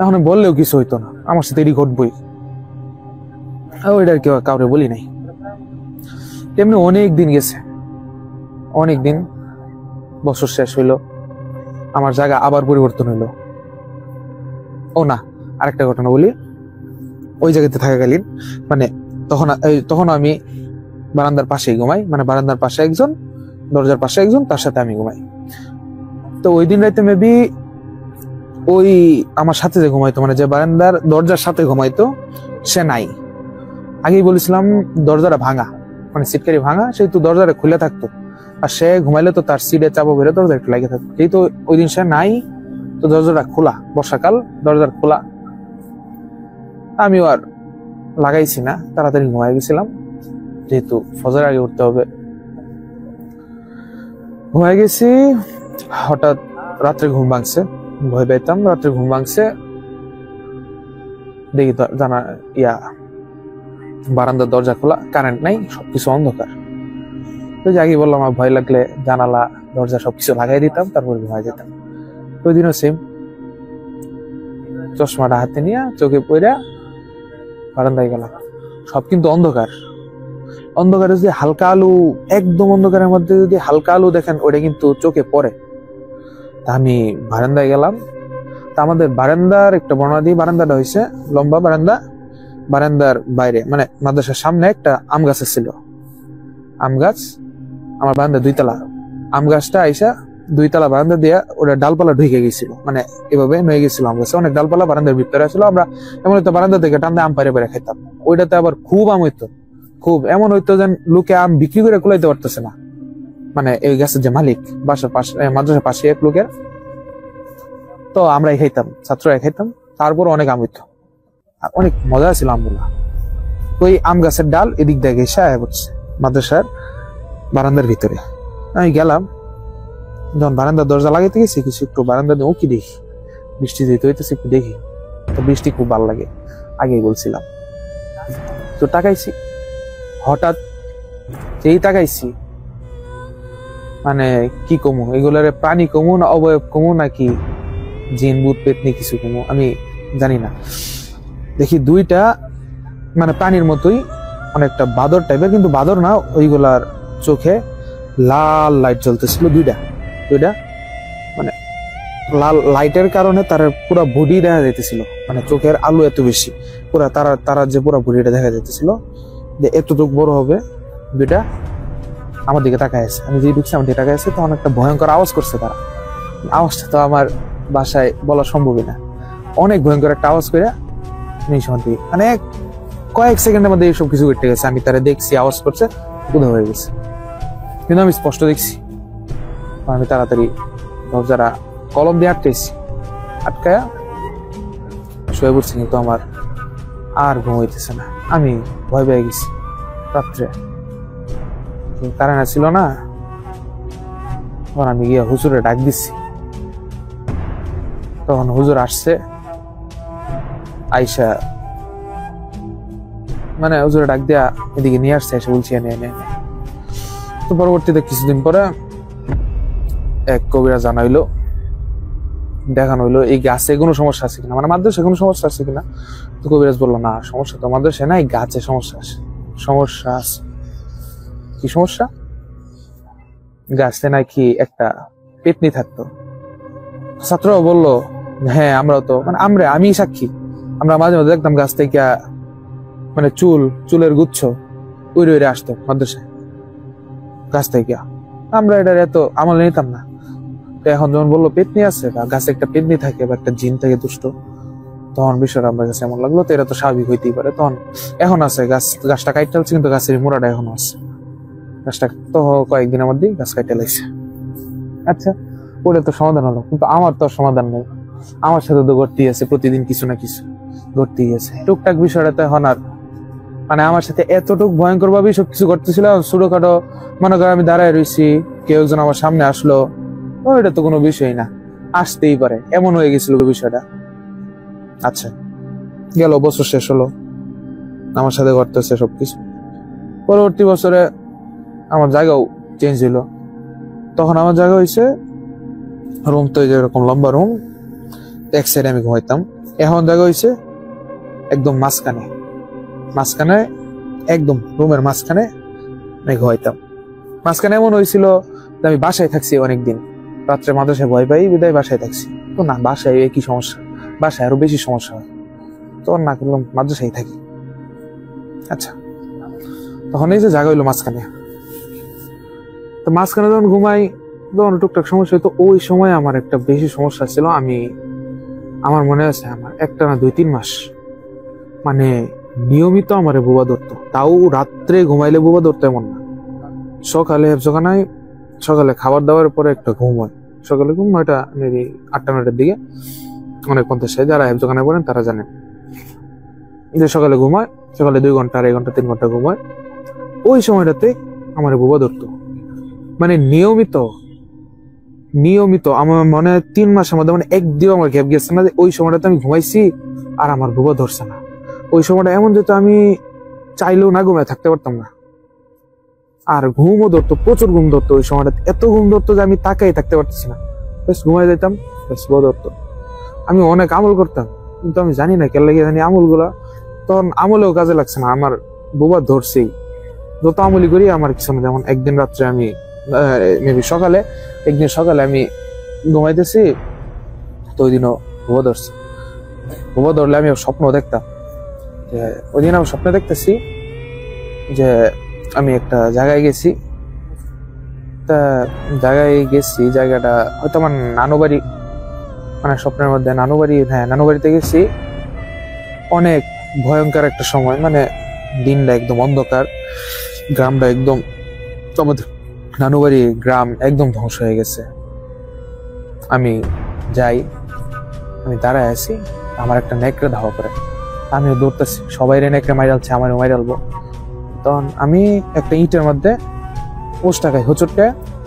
এখন বললেও কিছু হইতো না, আমার সাথে এটি ঘটবই। ওইটার কেউ কাউরে বলি নাই। তেমনি অনেক দিন গেছে, অনেক দিন, বছর শেষ হইলো, আমার জায়গা আবার পরিবর্তন হইলো। ও না, আরেকটা ঘটনা বলি। ওই জায়গাতে থাকাকালীন, মানে তখন আমি বারান্দার পাশেই ঘুমাই, মানে বারান্দার পাশে একজন, দরজার পাশে একজন, তার সাথে আমি ঘুমাই। তো ওই দিন রাইতে মেবি ওই আমার সাথে যে ঘুমাইতো, মানে যে বারান্দার দরজার সাথে ঘুমাইতো, সে নাই। আগেই বলেছিলাম দরজাটা ভাঙা, মানে সিটকারি ভাঙা, সেহেতু দরজাটা খুলে থাকতো। আর সে ঘুমাইলে তো তার সিটে চাপা বেরো, দরজা একটু লাগে থাকতো। যেহেতু ওই দিন সে নাই, তো দরজাটা খোলা, বর্ষাকাল, দরজার খোলা। আমিও আর লাগাইছি না, তাড়াতাড়ি ঘুমাই গেছিলাম, যেহেতু ফজর আগে উঠতে হবে। ঘুমাই গেছি, হঠাৎ রাত্রে ঘুম ভাঙছে, ভয় পাইতাম, রাত্রে ঘুম ভাঙছে, দেখি জানা বারান্দার দরজা খোলা, কারেন্ট নাই, সবকিছু অন্ধকার। তো যে আগে বললাম, আমার ভয় লাগলে জানালা দরজা সবকিছু লাগাই দিতাম, তারপর ঘুমাই যেতাম। ওই দিনও সেম, চশমাটা হাতে নিয়ে চোখে পড়া বারান্দায় গেলাম। সব কিন্তু অন্ধকার, অন্ধকারে যদি হালকা আলো, একদম অন্ধকারের মধ্যে যদি হালকা আলো দেখেন, ওটা কিন্তু চোখে পড়ে। তা আমি বারান্দায় গেলাম। তা আমাদের বারান্দার একটা বর্ণনা দিয়ে, বারান্দাটা হয়েছে লম্বা বারান্দা, বারান্দার বাইরে মানে মাদ্রাসার সামনে একটা আম গাছ ছিল। আম গাছ, আমার বারান্দা 2 তলা, আম গাছটা আইসা 2 তলা বারান্দা দিয়ে ওটা ডালপালা ঢুকে গেছিল, মানে এভাবে নয়ে গেছিল। আম গাছে অনেক ডালপালা বারান্দার ভিতরে ছিল। আমরা এমন হয়তো বারান্দা থেকে টান দিয়ে আম পারে পারে খাইতাম। ওইটাতে আবার খুব আম হইতো, খুব এমন হইতো যেন লোকে আম বিক্রি করে কুলাইতে পারতেছে না। মানে এই গাছের যে মালিক, বাসার পাশে, মাদ্রাসার পাশে এক লোকের, তো আমরাই খাইতাম, ছাত্ররাই খাইতাম। তারপর অনেক আম হইতো, আর অনেক মজা ছিল আমগুলা। ওই আম গাছের ডাল এদিক দিয়ে এসে আয়া পড়ছে মাদ্রাসার বারান্দার ভিতরে। আমি গেলাম, যখন বারান্দার দরজা লাগাইতে গেছি, কিছু একটু বারান্দা দিয়ে উঁকি দেখি, বৃষ্টি যেতে হইতেছে একটু দেখি। তো বৃষ্টি খুব ভালো লাগে, আগেই বলছিলাম। তো তাকাইছি, হঠাৎ যেই তাকাইছি, মানে কি কমু, এগুলারে প্রাণী কমু না অবয়ব কমু নাকি জিন ভূত পেতনি কিছু কমু আমি জানি না। দেখি দুইটা মানে প্রাণীর মতোই, অনেকটা বাদর টাইপের, কিন্তু বাদর না, ওইগুলার চোখে লাল লাইট জ্বলতেছিল। দুইটা মানে লাল লাইটের কারণে তার পুরো বডি দেখা যাইতেছিল, মানে চোখের আলো এত বেশি, পুরা তারা যে পুরো বডিটা দেখা যাইতেছিল, যে এতটুকু বড় হবে। দুইটা আমার দিকে তাকায় আছে, আমি যে ঢুকছি আমার দিকে তাকায় আছে। তখন একটা ভয়ঙ্কর আওয়াজ করছে তারা। আওয়াজটা তো আমার বাসায় বলা সম্ভবই না। অনেক ভয়ঙ্কর একটা আওয়াজ করে মানে কয়েক সেকেন্ডের মধ্যে এইসব কিছু ঘটে গেছে। আমি তারা দেখছি, আওয়াজ করছে, উদয় হয়ে গেছে, কিন্তু আমি স্পষ্ট দেখছি। আমি তাড়াতাড়ি দরজাটা কলম দিয়ে আটকায়া শুয়ে পড়ছি, কিন্তু আমার আর ঘুম হইতেছে না। আমি ভয় পেয়ে গেছি। রাত্রে কারেন্ট ছিল না, তখন আমি গিয়ে হুজুরে ডাক দিচ্ছি। তখন হুজুর আসছে, আইসা মানে হুজুরে ডাক দিয়া এদিকে নিয়ে আসছে, এসে বলছি এনে। তো পরবর্তীতে কিছুদিন পরে এক কবিরা জানাইলো, দেখানো হইলো এই গাছে কোনো সমস্যা আছে কিনা, মানে মাদ্রাসায় কোনো সমস্যা আছে কিনা। তো কবিরাজ বললো, না সমস্যা তো মাদ্রাসায় না, এই গাছে সমস্যা আছে। কি সমস্যা? গাছে নাকি একটা পেতনি থাকতো। ছাত্ররাও বললো, হ্যাঁ আমরাও তো, মানে আমি সাক্ষী, আমরা মাঝে মাঝে দেখতাম গাছ থেকে মানে চুলের গুচ্ছ উড়ে আসতো মাদ্রাসায় গাছ থেকে। আমরা এটার এত আমল নিতাম না। তো এখন যখন বললো পেতনি আছে বা গাছে একটা পেতনি থাকে বা একটা জিন থাকে দুষ্ট, তখন বিষয়টা আমার কাছে এমন লাগলো, তো এটা তো স্বাভাবিক হইতেই পারে। তখন এখন আছে গাছটা কাইটে লাগছে, কিন্তু গাছের মোড়াটা এখনো আছে। গাছটা তো কয়েকদিনের মধ্যেই গাছ কাইটে লাগছে। আচ্ছা, ওটা তো সমাধান হলো, কিন্তু আমার তো সমাধান নেই। আমার সাথে তো ঘটতেই আছে, প্রতিদিন কিছু না কিছু ঘটতেই আছে। টুকটাক বিষয়টা তো এখন আর মানে আমার সাথে এতটুক ভয়ঙ্কর ভাবে সবকিছু ঘটতেছিল। ছোটখাটো মনে করো আমি দাঁড়ায় রয়েছি, কেউ একজন আমার সামনে আসলো, এটা তো কোনো বিষয় না, আসতেই পারে, এমন হয়ে গেছিল বিষয়টা। আচ্ছা, গেল বছর শেষ হলো, আমার সাথে ঘটতেছে সবকিছু। পরবর্তী বছরে আমার জায়গাও চেঞ্জ হইলো। তখন আমার জায়গা হয়েছে রুম, তো যেরকম লম্বা রুম, এক সাইডে আমি ঘুমাইতাম। এখন জায়গা হয়েছে একদম মাঝখানে একদম রুমের মাঝখানে আমি ঘুমাইতাম। মাঝখানে এমন হয়েছিল যে আমি বাসায় থাকছি অনেকদিন, রাত্রে মাদ্রাসায় ভয় পাই বিদায় বাসায় থাকছি। তো না, বাসায় একই সমস্যা, বাসায় আরো বেশি সমস্যা হয়। তখন না করলাম মাদ্রাসায় থাকি। আচ্ছা, তখন এই যে জায়গা হইলো মাঝখানে, তো মাঝখানে যখন ঘুমাই তখন টুকটাক সমস্যা হইতো। ওই সময় আমার একটা বেশি সমস্যা ছিল। আমার মনে আছে আমার একটা না 2-3 মাস মানে নিয়মিত আমার বোবা ধরতো। তাও রাত্রে ঘুমাইলে বোবা ধরতো এমন না, সকালে হেফজোখানায় সকালে খাবার দাবার পরে একটা ঘুম হয়। সকালে ঘুম 9টা মেবি 8টা-9টার দিকে, অনেক 50 যারা হেফজোখানায় পড়েন তারা জানেন যে সকালে ঘুমায়, সকালে 2 ঘন্টা 2.5 ঘন্টা 3 ঘন্টা ঘুমায়। ওই সময়টাতে আমার বোবা ধরতো, মানে নিয়মিত। আমার মনে হয় 3 মাসের মধ্যে মানে একদিনও আমার গ্যাপ গেছে না যে ওই সময়টাতে আমি ঘুমাইছি আর আমার বোবা ধরছে না। ওই সময়টা এমন যেত আমি চাইলেও না ঘুমায় থাকতে পারতাম না। আর ঘুমও ধরতো, প্রচুর ঘুম ধরতো। ওই সময়টা এত ঘুম ধরতো যে আমি তাকাই থাকতে পারতেছি না, বেশ ঘুমাই যেতাম, বেশ বোবা ধরতো। আমি অনেক আমল করতাম, কিন্তু আমি জানি না কেন লাগে জানি আমলগুলা তখন আমলেও কাজে লাগছে না, আমার বোবা ধরছেই। যত আমলি করি আমার কিছু না। যেমন একদিন রাত্রে আমি মেবি একদিন সকালে আমি ঘুমাইতেছি, তো ওই দিনও বোবা ধরছে। বোবা ধরলে আমি স্বপ্ন দেখতাম যে ওই দিন আমি স্বপ্নে দেখতেছি যে আমি একটা জায়গায় গেছি। জায়গাটা হয়তো আমার নানু বাড়ি, মানে স্বপ্নের মধ্যে নানু বাড়ি, হ্যাঁ নানু বাড়িতে গেছি। অনেক ভয়ঙ্কর একটা সময়, মানে দিনটা একদম অন্ধকার, গ্রামটা একদম, আমাদের নানু বাড়ি গ্রাম একদম ধ্বংস হয়ে গেছে। আমি যাই, আমি দাঁড়ায় আছি, আমার একটা নেকড়ে ধাওয়া করে, আমিও দৌড়তেছি, সবাই নেকড়ে মাইরালছে, আমারও মাইরালবো। তখন আমি একটা ইটের মধ্যে ওষ্টাকায় হোঁচটকে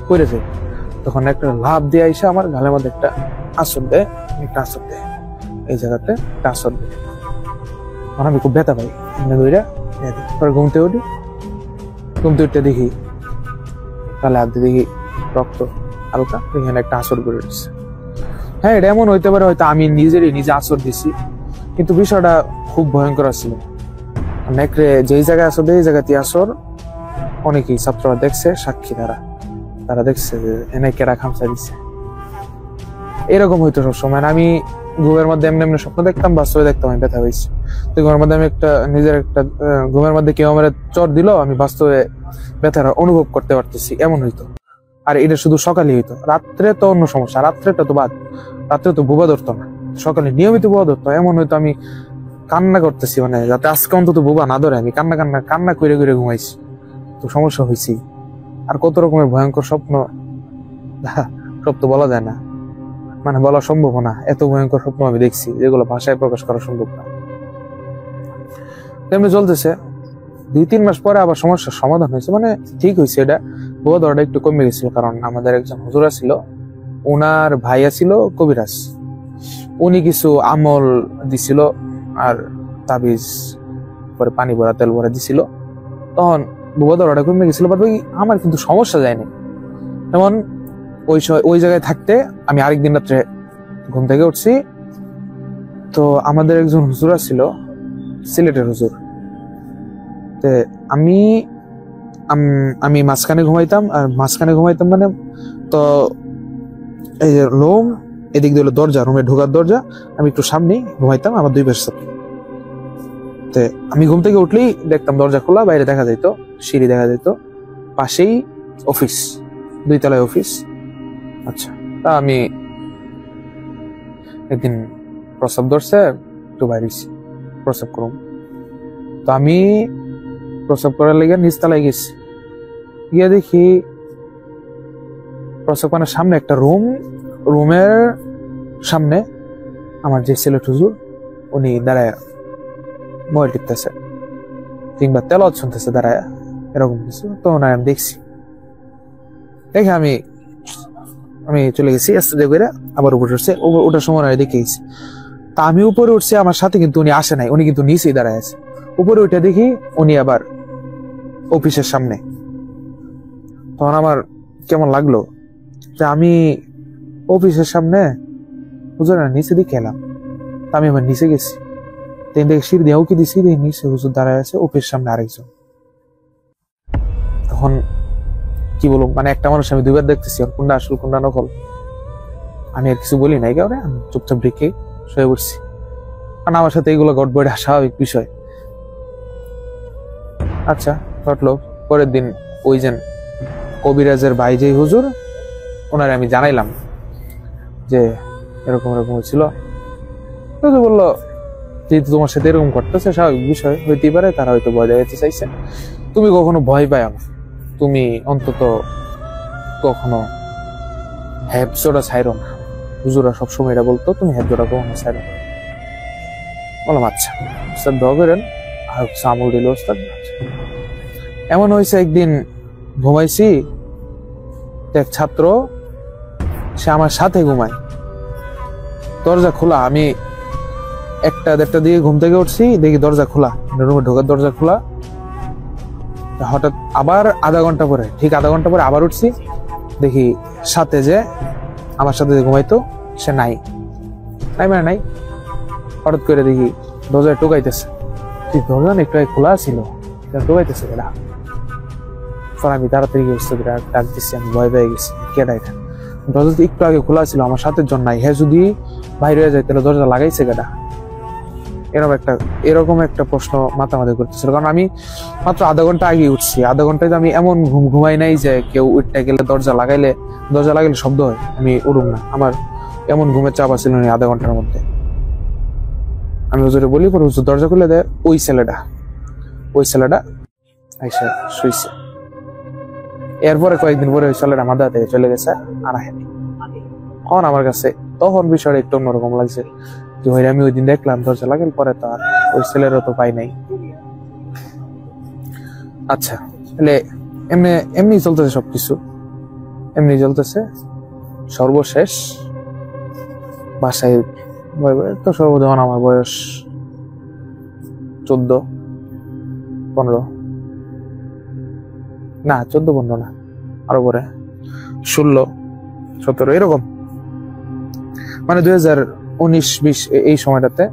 পড়ে যাই। তখন একটা লাভ দিয়ে আইসা আমার গালের মধ্যে একটা আসর দেয়, একটা আসর দেয়, এই জায়গাতে একটা আসর দেয়। তখন আমি খুব ব্যথা পাই, এমনি দইরা পরে ঘুমতে উঠি, ঘুমতে উঠতে দেখি গালে হাত দিয়ে দেখি রক্ত হালকা, এখানে একটা আসর করে দিচ্ছে। হ্যাঁ, এটা এমন হইতে পারে হয়তো আমি নিজে আসর দিছি, কিন্তু বিষয়টা খুব ভয়ঙ্কর ছিল। নেকড়ে যেই জায়গায় আসর দেয় এই জায়গাতে আসর, অনেকেই ছাত্ররা দেখছে, সাক্ষী তারা দেখছে যে এনে কেরা খামচা দিচ্ছে। এরকম হইতো সবসময়। আমি ঘুমের মধ্যে এমনি এমনি স্বপ্ন দেখতাম, বাস্তবে দেখতাম আমি ব্যথা হয়েছি। তো ঘুমের মধ্যে আমি ঘুমের মধ্যে কেউ আমার চট দিল, আমি বাস্তবে ব্যথার অনুভব করতে পারতেছি, এমন হইতো। আর এটা শুধু সকালে হইতো, রাত্রে তো অন্য সমস্যা, রাত্রেটা তো বাদ, রাত্রে তো বুবা ধরতো না, সকালে নিয়মিত বুবা ধরতো। এমন হয়তো আমি কান্না করতেছি, মানে যাতে আজকে অন্তত বুবা না ধরে, আমি কান্না করে ঘুমাইছি। তো সমস্যা হয়েছি। আর কত রকমের ভয়ঙ্কর স্বপ্ন, সব তো বলা যায় না, মানে বলা সম্ভব না। এত ভয়ঙ্কর স্বপ্ন আমি দেখছি যেগুলো ভাষায় প্রকাশ করা সম্ভব না। তেমনি চলতেছে। 2-3 মাস পরে আবার সমস্যার সমাধান হয়েছে, মানে ঠিক হয়েছে। এটা বুবা ধরাটা একটু কমে গেছিল, কারণ আমাদের একজন হুজুরা ছিল, ওনার ভাইয়া ছিল কবিরাজ, উনি কিছু আমল দিছিল আর তাবিজ পরে পানি ভরা তেল ভরা দিছিল। তখন বুবা ধরাটা কমে গেছিল, বাট আমার কিন্তু সমস্যা যায়নি। যেমন ওই জায়গায় থাকতে আমি আরেকদিন রাত্রে ঘুম থেকে উঠছি, তো আমাদের একজন হুজুরা ছিল, সিলেটের হুজুর। আমি মাঝখানে ঘুমাইতাম, আর মাঝখানে ঘুমাইতাম মানে তো এই যে লোম এদিক দিয়ে দরজা, রুমে ঢোকার দরজা, আমি একটু সামনে ঘুমাইতাম, আমার 2 পাশের সাথে। আমি ঘুম থেকে উঠলেই দেখতাম দরজা খোলা, বাইরে দেখা যেত, সিঁড়ি দেখা যেত, পাশেই অফিস, 2 তলায় অফিস। আচ্ছা, তা আমি একদিন প্রস্রাব ধরছে, একটু বাইরেছি প্রস্রাব করুম। তো আমি প্রস্রাব করার লেগে নিচতলায় গেছি, গিয়ে দেখি প্রস্রাবখানার সামনে একটা রুমের সামনে আমার যে সিলেট হুজুর, উনি দাঁড়ায় মোবাইল টিপতেছে কিংবা তেলাওয়াত শুনতেছে দাঁড়ায়, এরকম কিছু। তো ওনার আমি দেখছি, দেখে আমি চলে গেছি আস্তে করে, আবার উপরে উঠছে, ওটার সময় দেখে গেছি। তা আমি উপরে উঠছি, আমার সাথে কিন্তু উনি আসে নাই, উনি কিন্তু নিচেই দাঁড়ায় আছে। উপরে উঠে দেখি উনি আবার অফিসের সামনে। তখন আমার কেমন লাগলো যে আমি অফিসের সামনে হুজুরের নিচে দিকে এলাম। তা আমি আবার নিচে গেছি, দেখে সিঁড়ি দিয়েও কি দিছি, নিচে হুজুর দাঁড়ায় আছে, অফিসের সামনে আরেকজন। তখন কি বলবো, মানে একটা মানুষ আমি 2বার দেখতেছি, কোনটা আসল কোনটা নকল। আমি আর কিছু বলি নাই কাউরে, আমি চুপচাপ ঢেকে শুয়ে পড়ছি, কারণ আমার সাথে এইগুলো গড়বড়ে স্বাভাবিক বিষয়। আচ্ছা, ঘটলো পরের দিন, ওই যে কবিরাজের ভাই যে হুজুর, ওনারে আমি জানাইলাম যে এরকম হয়েছিল। বললো যেহেতু তোমার সাথে এরকম করতেছে, স্বাভাবিক বিষয় হইতেই পারে, তারা হয়তো ভয় দেখাতে চাইছে। তুমি কখনো ভয় পাও না, তুমি অন্তত কখনো হ্যাবজোড়া ছাইরো না। হুজুরা সবসময় এটা বলতো, তুমি হ্যাবজোড়া কখনো ছাইরো না। বললাম আচ্ছা, ওস্তাদ দোয়া করেন, আর আমল দিল ওস্তাদ। এমন হয়েছে একদিন ঘুমাইছি, এক ছাত্র সে আমার সাথে ঘুমায়, দরজা খোলা। আমি 1-1:30 দিকে ঘুম থেকে উঠছি, দেখি দরজা খোলা, রুমে ঢোকার দরজা খোলা। হঠাৎ আবার ঠিক আধা ঘন্টা পরে আবার উঠছি, দেখি সাথে যে আমার সাথে যে ঘুমাইতো সে নাই। হঠাৎ করে দেখি দরজায় টোকাইতেছে, দরজা একটু খোলা ছিল, টোকাইতেছে কেডা। আমি তাড়াতাড়ি ডাক দিচ্ছি, আমি ভয় পেয়ে গেছি, কেডা এটা। দরজা তো একটু আগে খোলা ছিল, আমার সাথে জন নাই, হ্যাঁ যদি বাইরে হয়ে যায় তাহলে দরজা লাগাইছে কেডা। এরকম একটা প্রশ্ন মাথামাথি করতেছিল, কারণ আমি মাত্র আধা ঘন্টা আগে উঠছি। আধা ঘন্টায় আমি এমন ঘুমাই নাই যে কেউ উঠতে গেলে দরজা লাগাইলে শব্দ হয়, আমি উঠুম না। আমার এমন ঘুমের চাপ ছিল না আধা ঘন্টার মধ্যে। আমি হুজুরে বলি, পরে হুজুর দরজা খুলে দেয়, ওই ছেলেটা আইসা শুইছে। এরপরে কয়েকদিন পরে ওই ছেলেটা মাথা থেকে চলে গেছে, আর আহেনি। আমার কাছে তখন বিষয়টা একটু অন্যরকম লাগছে যে ভাই আমি ওই দিন দেখলাম দরজা লাগাল, পরে তো আর ওই ছেলেরও তো পাই নাই। আচ্ছা, তাহলে এমনি এমনি চলতেছে সবকিছু, এমনি চলতেছে। সর্বশেষ বাসায় তো সর্বজন আমার বয়স 14-15, না 14-15 না, আরো পরে 16-17 এরকম, মানে 2019-20 এই সময়টাতে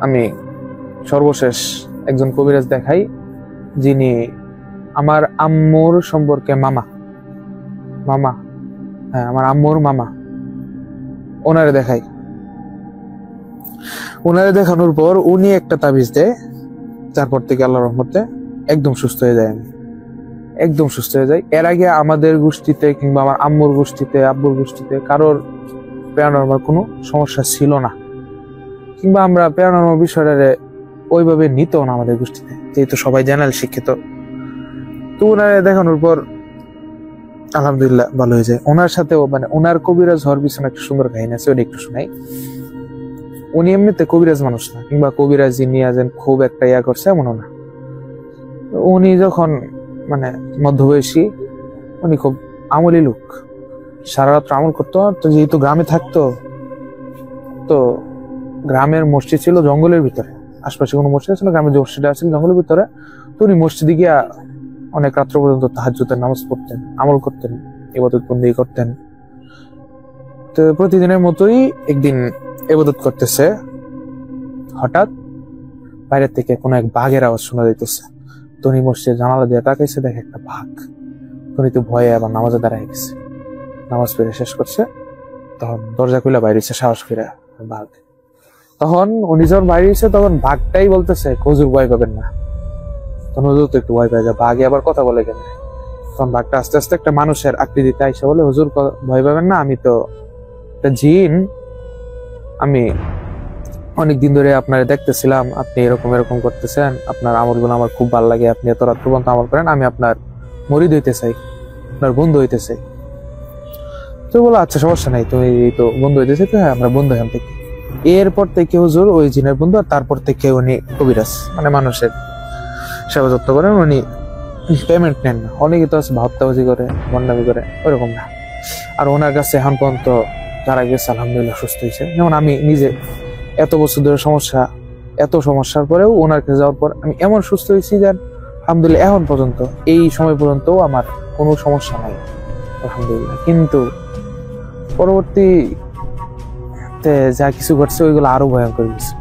আমি সর্বশেষ একজন কবিরাজ দেখাই, যিনি আমার আম্মুর সম্পর্কে মামা, হ্যাঁ আমার আম্মুর মামা, ওনারে দেখাই। ওনারে দেখানোর পর উনি একটা তাবিজ দেয়, তারপর থেকে আল্লাহর রহমতে একদম সুস্থ হয়ে যায়, আমি একদম সুস্থ হয়ে যাই। এর আগে আমাদের গোষ্ঠীতে কিংবা আমার আম্মুর গোষ্ঠীতে, আব্বুর গোষ্ঠীতে কারোর প্যারানরমাল কোনো সমস্যা ছিল না, কিংবা আমরা প্যারানরমাল বিষয়টারে ওইভাবে নিত না আমাদের গোষ্ঠীতে, যেহেতু সবাই জেনারেল শিক্ষিত। তো ওনারে দেখানোর পর আলহামদুলিল্লাহ ভালো হয়ে যায়। ওনার সাথেও মানে ওনার কবিরাজ হওয়ার পিছনে একটা সুন্দর কাহিনী আছে, ওটা একটু শোনাই। উনি এমনিতে কবিরাজ মানুষ না, কিংবা কবিরাজি নিয়ে যেন খুব একটা ইয়া করছে এমনও না। উনি যখন মানে মধ্যবয়সী, উনি খুব আমলি লোক, সারা রাত্র আমল করতো। তো যেহেতু গ্রামে থাকতো, তো গ্রামের মসজিদ ছিল জঙ্গলের ভিতরে, আশপাশে কোনো মসজিদ ছিল, গ্রামের যে মসজিদটা ছিল জঙ্গলের ভিতরে। তো উনি মসজিদে গিয়া অনেক রাত্র পর্যন্ত তাহাজ্জুদের নামাজ পড়তেন, আমল করতেন, ইবাদত বন্দেগী করতেন। তো প্রতিদিনের মতোই একদিন ইবাদত করতেছে, হঠাৎ বাইরের থেকে কোনো এক বাঘের আওয়াজ শোনা যাইতেছে। তো উনি মসজিদের জানালা দিয়ে তাকাইছে, দেখে একটা বাঘ। উনি তো ভয়ে আবার নামাজে দাঁড়ায় গেছে, নামাজ পড়ে শেষ করছে। তখন দরজা খুলে বাইরেছে সাহস করে বাঘ। তখন উনি যখন বাইরে এসে, তখন বাঘটাই বলতেছে হুজুর ভয় পাবেন না। তখন হুজুর তো একটু ভয় পায় যায়, বাঘে আবার কথা বলে কেন। তখন বাঘটা আস্তে আস্তে একটা মানুষের আকৃতিতে আইসা বলে, হুজুর ভয় পাবেন না, আমি তো একটা জিন, আমি অনেকদিন ধরে আপনারা দেখতেছিলাম, আপনি এরকম এরকম করতেছেন, আপনার আমলগুলো আমার খুব ভালো লাগে, আপনি এত রাত্র পর্যন্ত আমল করেন, আমি আপনার মরিদ হইতে চাই, আপনার বন্ধু হইতে চাই। তো বলো আচ্ছা সমস্যা নাই, তুমি তো বন্ধু হইতে চাই, তো হ্যাঁ আমরা বন্ধু এখান থেকে। এরপর থেকে হুজুর ওই জিনের বন্ধু, আর তারপর থেকে উনি কবিরাজ, মানে মানুষের সেবা যত্ন করেন, উনি পেমেন্ট নেন না। অনেকে তো আছে ভাবতাবাজি করে, বন্ডামি করে, ওরকম না। আর ওনার কাছে এখন পর্যন্ত যারা গেছে আলহামদুলিল্লাহ সুস্থ হয়েছে। যেমন আমি নিজে এত বছর ধরে সমস্যা, এত সমস্যার পরেও ওনার কাছে যাওয়ার পর আমি এমন সুস্থ হয়েছি যে আলহামদুলিল্লাহ এখন পর্যন্ত, এই সময় পর্যন্ত আমার কোনো সমস্যা নাই আলহামদুলিল্লাহ। কিন্তু পরবর্তীতে যা কিছু ঘটছে ওইগুলো আরো ভয়ঙ্কর কিছু,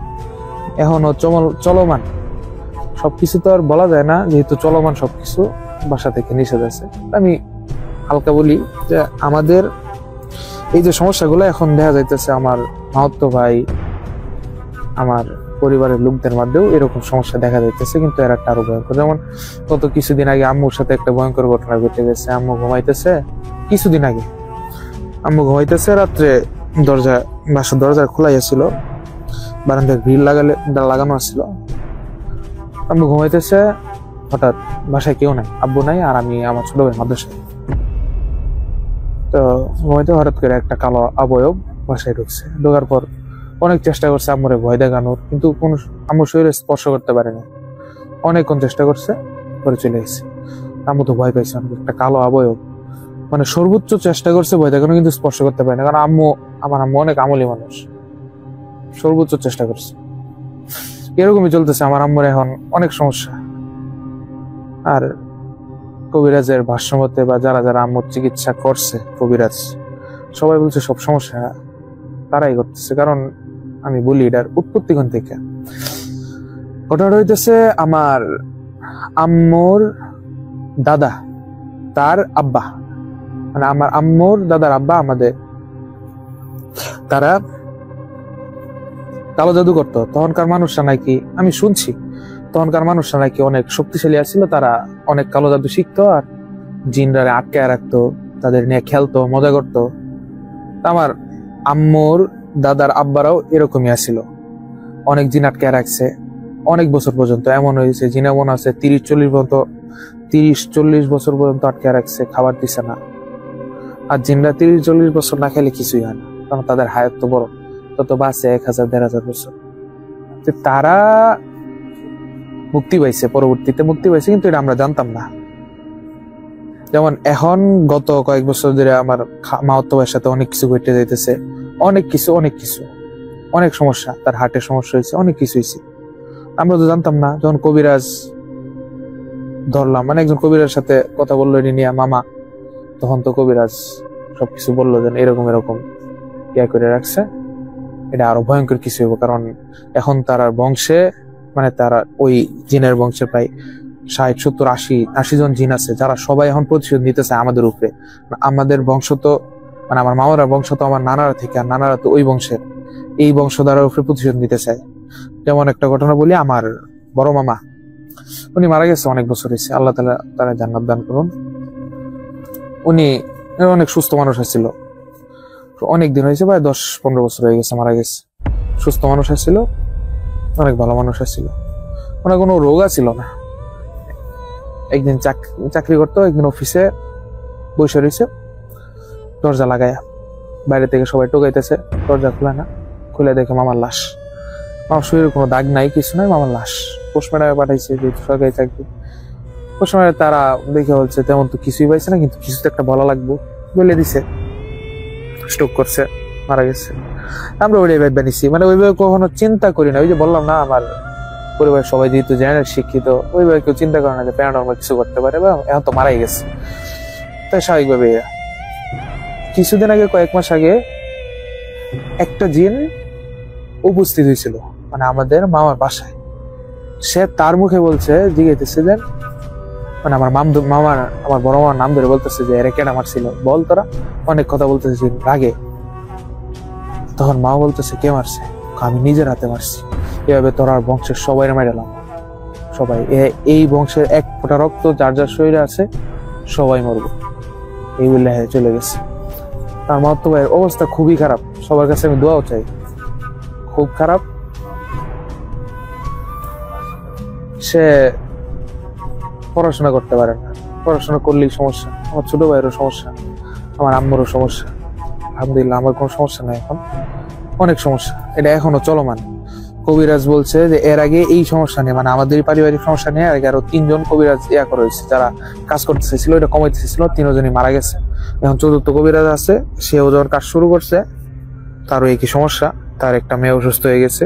এখনো চলমান সবকিছু তো আর বলা যায় না, যেহেতু চলমান সবকিছু বাসা থেকে নিষেধ আছে। আমি হালকা বলি যে আমাদের এই যে সমস্যাগুলো এখন দেখা যাইতেছে, আমার মামাতো ভাই, আমার পরিবারের লোকদের মধ্যেও এরকম সমস্যা দেখা যাইতেছে, কিন্তু এর একটা আরো ভয়ঙ্কর। যেমন গত কিছুদিন আগে আম্মুর সাথে একটা ভয়ঙ্কর ঘটনা ঘটে গেছে। আম্মু ঘুমাইতেছে, কিছুদিন আগে আম্মু ঘুমাইতেছে, রাত্রে বাসার দরজা খোলাই ছিল, বারান্দায় গ্রিল লাগানো ছিল। আম্মু ঘুমাইতেছে, হঠাৎ বাসায় কেউ নাই, আব্বু নাই, আর আমি আমার ছোট ভাই মাদ্রাসায়। তো ঘুমাইতে হঠাৎ করে একটা কালো অবয়ব বাসায় ঢুকছে। ঢোকার পর অনেক চেষ্টা করছে আম্মুরে ভয় দেখানোর, কিন্তু কোন আম্মুর শরীরে স্পর্শ করতে পারেনি। অনেকক্ষণ চেষ্টা করছে, পরে চলে গেছে। আম্মু তো ভয় পাইছে, একটা কালো অবয়ব, মানে সর্বোচ্চ চেষ্টা করছে ভয় দেখানো, কিন্তু স্পর্শ করতে পারে না, কারণ আমার আম্মু অনেক আমলি মানুষ, সর্বোচ্চ চেষ্টা করছে। এরকমই চলতেছে আমার আম্মুর এখন অনেক সমস্যা। আর কবিরাজের ভাষ্য মতে, বা যারা যারা আম্মুর চিকিৎসা করছে কবিরাজ, সবাই বলছে সব সমস্যা তারাই করতেছে। কারণ আমি বলি এটার উৎপত্তি কোন থেকে। ঘটনাটা হইতেছে আমার আম্মুর দাদা, তার আব্বা, মানে আমার আম্মুর দাদার আব্বা, আমাদের তারা কালো জাদু করতো। তখনকার মানুষরা নাকি, আমি শুনছি, তখনকার মানুষরা নাকি অনেক শক্তিশালী আছিল, তারা অনেক কালো জাদু শিখতো, আর জিনরা আটকে রাখতো, তাদের নিয়ে খেলতো, মজা করতো। আমার আম্মুর দাদার আব্বারাও এরকমই আছিল, অনেক জিন আটকে রাখছে অনেক বছর পর্যন্ত। এমন হয়েছে জিন এমন আছে 30-40 বছর পর্যন্ত আটকে রাখছে, খাবার দিছে না। আর জিনরা 30-40 বছর না খেলে কিছুই হয় না, কারণ তাদের হায়াত তো বড়, তত বাঁচে 1000-1500 বছর। তারা মুক্তি পাইছে, পরবর্তীতে মুক্তি পাইছে, কিন্তু এটা আমরা জানতাম না। যেমন এখন গত কয়েক বছর ধরে আমার মামাতো ভাইয়ের সাথে অনেক কিছু ঘটে যাইতেছে, অনেক কিছু অনেক সমস্যা, তার হার্টের সমস্যা হয়েছে, অনেক কিছু হয়েছে, আমরা তো জানতাম না। যখন কবিরাজ ধরলাম, মানে একজন কবিরাজ সাথে কথা বললো এটি নিয়ে মামা, তখন তো কবিরাজ সবকিছু বললো যে এরকম ইয়া করে রাখছে, এটা আরো ভয়ঙ্কর কিছু হইব। কারণ এখন তারা বংশে, মানে তারা ওই জিনের বংশে প্রায় 60-70-80 জন জিন আছে, যারা সবাই এখন প্রতিশোধ নিতে চায় আমাদের উপরে। আমাদের বংশ তো, মানে আমার মামারা বংশ তো আমার নানারা থেকে, আর নানারা তো ওই বংশের, এই বংশধারার উপরে প্রতিশোধ নিতে চায়। যেমন একটা ঘটনা বলি, আমার বড় মামা, উনি মারা গেছে অনেক বছর হয়েছে, আল্লাহ তাআলা তারা জান্নাত দান করুন। উনি অনেক সুস্থ মানুষ ছিল, অনেক দিন হয়েছে, প্রায় 10-15 বছর হয়ে গেছে মারা গেছে। সুস্থ মানুষ ছিল, অনেক ভালো মানুষ ছিল, ওনার কোনো রোগ ছিল না। একদিন চাকরি করতো, একদিন অফিসে বসে রয়েছে, দরজা লাগায়া, বাইরে থেকে সবাই টোকাইতেছে, দরজা খুলে না, খুলে দেখে মামার লাশ। মামার শরীরে কোনো দাগ নাই, কিছু নাই, মামার লাশ। পোস্টম্যানে পাঠাইছে, যেহেতু সরকারি চাকরি, পোস্টম্যানে তারা দেখে বলছে তেমন তো কিছুই পাইছে না, কিন্তু কিছু তো একটা বলা লাগবো, বলে দিছে স্ট্রোক করছে, মারা গেছে। আমরা ওইটাই ভেবে নিছি, মানে ওইভাবে কখনো চিন্তা করি না। ওই যে বললাম না, আমার পরিবারের সবাই যেহেতু জেনারেল শিক্ষিত, ওইভাবে কেউ চিন্তা করে না যে প্যারানর্মাল কিছু করতে পারে, বা এখন তো মারাই গেছে। তাই স্বাভাবিকভাবে কিছুদিন আগে, কয়েক মাস আগে, একটা জিন উপস্থিত হয়েছিল, মানে আমাদের মামার বাসায়। সে তার মুখে বলছে, জিজ্ঞাসা যে, মানে আমার আমার বড় মামার নাম ধরে বলতেছে যে এরা কেন মারছিল, বল তোরা। অনেক কথা বলতেছে রাগে। তখন মা বলতেছে, কে মারছে? আমি নিজের হাতে মারছি। এভাবে তোরা বংশের সবাই মেরালাম, সবাই, এই বংশের এক ফোঁটা রক্ত যার যার শরীরে আছে সবাই মরবো, এই বলে চলে গেছে। তার মামাতো ভাইয়ের অবস্থা খুবই খারাপ, সবার কাছে আমি দোয়াও চাই, খুব খারাপ। সে পড়াশোনা করতে পারে না, পড়াশোনা করলেই সমস্যা। আমার ছোট ভাইয়েরও সমস্যা, আমার আম্মুরও সমস্যা। আলহামদুলিল্লাহ আমার কোনো সমস্যা নেই এখন, অনেক সমস্যা, এটা এখনো চলমান। কবিরাজ বলছে যে এর আগে এই সমস্যা নিয়ে, মানে আমাদের পারিবারিক সমস্যা নিয়ে আগে আরো 3 জন কবিরাজ করা হয়েছে, যারা কাজ করতে চাইছিল, এটা কমাইতে চাইছিল, 3 জনই মারা গেছে। এখন 4র্থ কবিরাজ আছে, সেও যখন কাজ শুরু করছে, তারও একই সমস্যা, তার একটা মেয়ে অসুস্থ হয়ে গেছে,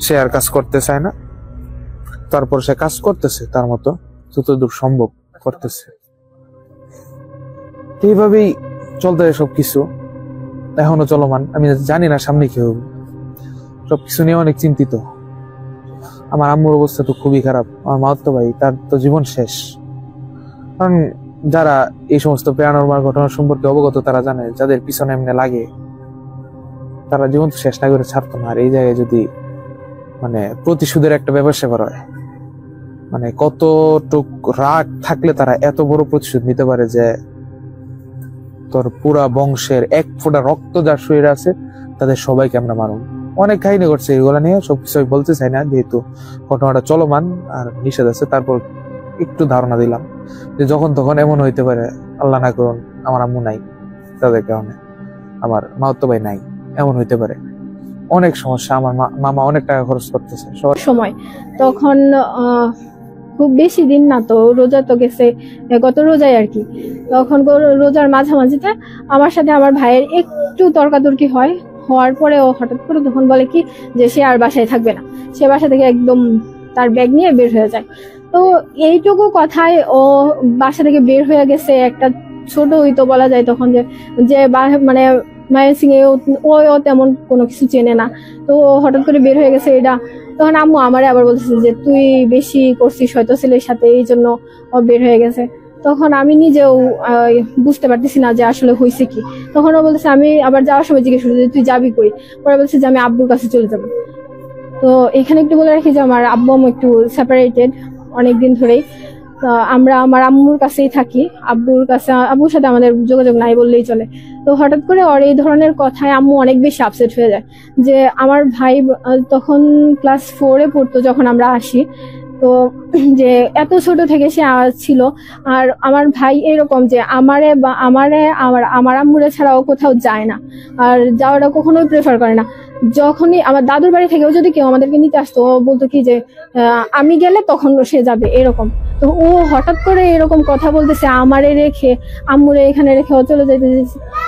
সে আর কাজ করতে চায় না। তারপর সে কাজ করতেছে, তার মতো যতদূর সম্ভব করতেছে। এইভাবেই চলতে সবকিছু, এখনো চলমান। আমি জানি না সামনে কি হবে, সবকিছু নিয়ে অনেক চিন্তিত। আমার আম্মুর অবস্থা তো খুবই খারাপ, আমার মামাতো ভাই, তার তো জীবন শেষ। কারণ যারা এই সমস্ত প্যারানরমাল ঘটনা সম্পর্কে অবগত, তারা জানে যাদের পিছনে এমনি লাগে তারা জীবন শেষ না করে ছাড়তো না। আর এই জায়গায় যদি মানে প্রতিশোধের একটা ব্যাপার স্যাপার হয়, মানে কতটুক রাগ থাকলে তারা এত বড় প্রতিশোধ নিতে পারে যে তোর পুরা বংশের এক ফোঁটা রক্ত যার শরীরে আছে তাদের সবাইকে আমরা মারুন। অনেক কাহিনী করছে, এগুলো নিয়ে সবকিছু আমি বলতে চাই না, যেহেতু ঘটনাটা চলমান আর নিষেধ আছে। তারপর একটু ধারণা দিলাম যে যখন তখন এমন হইতে পারে, আল্লাহ না করুন আমার আম্মু নাই, তাদের কারণে আমার মামাতো ভাই নাই, এমন হইতে পারে। অনেক সমস্যা, আমার মামা অনেক টাকা খরচ করতেছে সময়। তখন খুব বেশি দিন না, তো রোজা তো গেছে গত রোজায় আর কি। তখন রোজার মাঝামাঝিতে আমার সাথে আমার ভাইয়ের একটু তর্কাতর্কি হওয়ার পরে ও হঠাৎ করে তখন বলে কি যে সে আর বাসায় থাকবে না, সে বাসা থেকে একদম তার ব্যাগ নিয়ে বের হয়ে যায়। তো এইটুকু কথায় ও বাসা থেকে বের হয়ে গেছে, একটা ছোট হইতো বলা যায় তখন, যে মানে মায়ানসিং ও তেমন কোনো কিছু চেনে না, তো হঠাৎ করে বের হয়ে গেছে এটা। তখন আম্মু আমারে আবার বলতেছে যে তুই বেশি করছিস হয়তো ছেলের সাথে, এই জন্য ও বের হয়ে গেছে। তখন আমি নিজেও বুঝতে পারতেছি না যে আসলে হয়েছে কি। তখন ও বলতেছে, আমি আবার যাওয়ার সময় জিজ্ঞেস করছি যে তুই যাবি কই, পরে বলছে যে আমি আব্বুর কাছে চলে যাবো। তো এখানে একটু বলে রাখি যে আমার আব্বু আম্মু একটু সেপারেটেড অনেকদিন ধরেই। আমরা আমার আম্মুর কাছেই থাকি, আব্বুর সাথে আমাদের যোগাযোগ নাই বললেই চলে। তো হঠাৎ করে ওর এই ধরনের কথায় আম্মু অনেক বেশি আপসেট হয়ে যায়। যে আমার ভাই তখন ক্লাস 4-এ পড়তো যখন আমরা আসি, তো যে এত ছোট থেকে সে ছিল। আর আমার ভাই এরকম যে আমার আম্মুরে ছাড়াও কোথাও যায় না, আর যাওয়াটা কখনোই প্রেফার করে না। যখনই আমার দাদুর বাড়ি থেকেও যদি কেউ আমাদেরকে নিতে আসতো, ও বলতো কি যে আমি গেলে তখন সে যাবে, এরকম। তো ও হঠাৎ করে এরকম কথা বলতেছে, আমারে রেখে আম্মুরে এখানে রেখে ও চলে যেতে,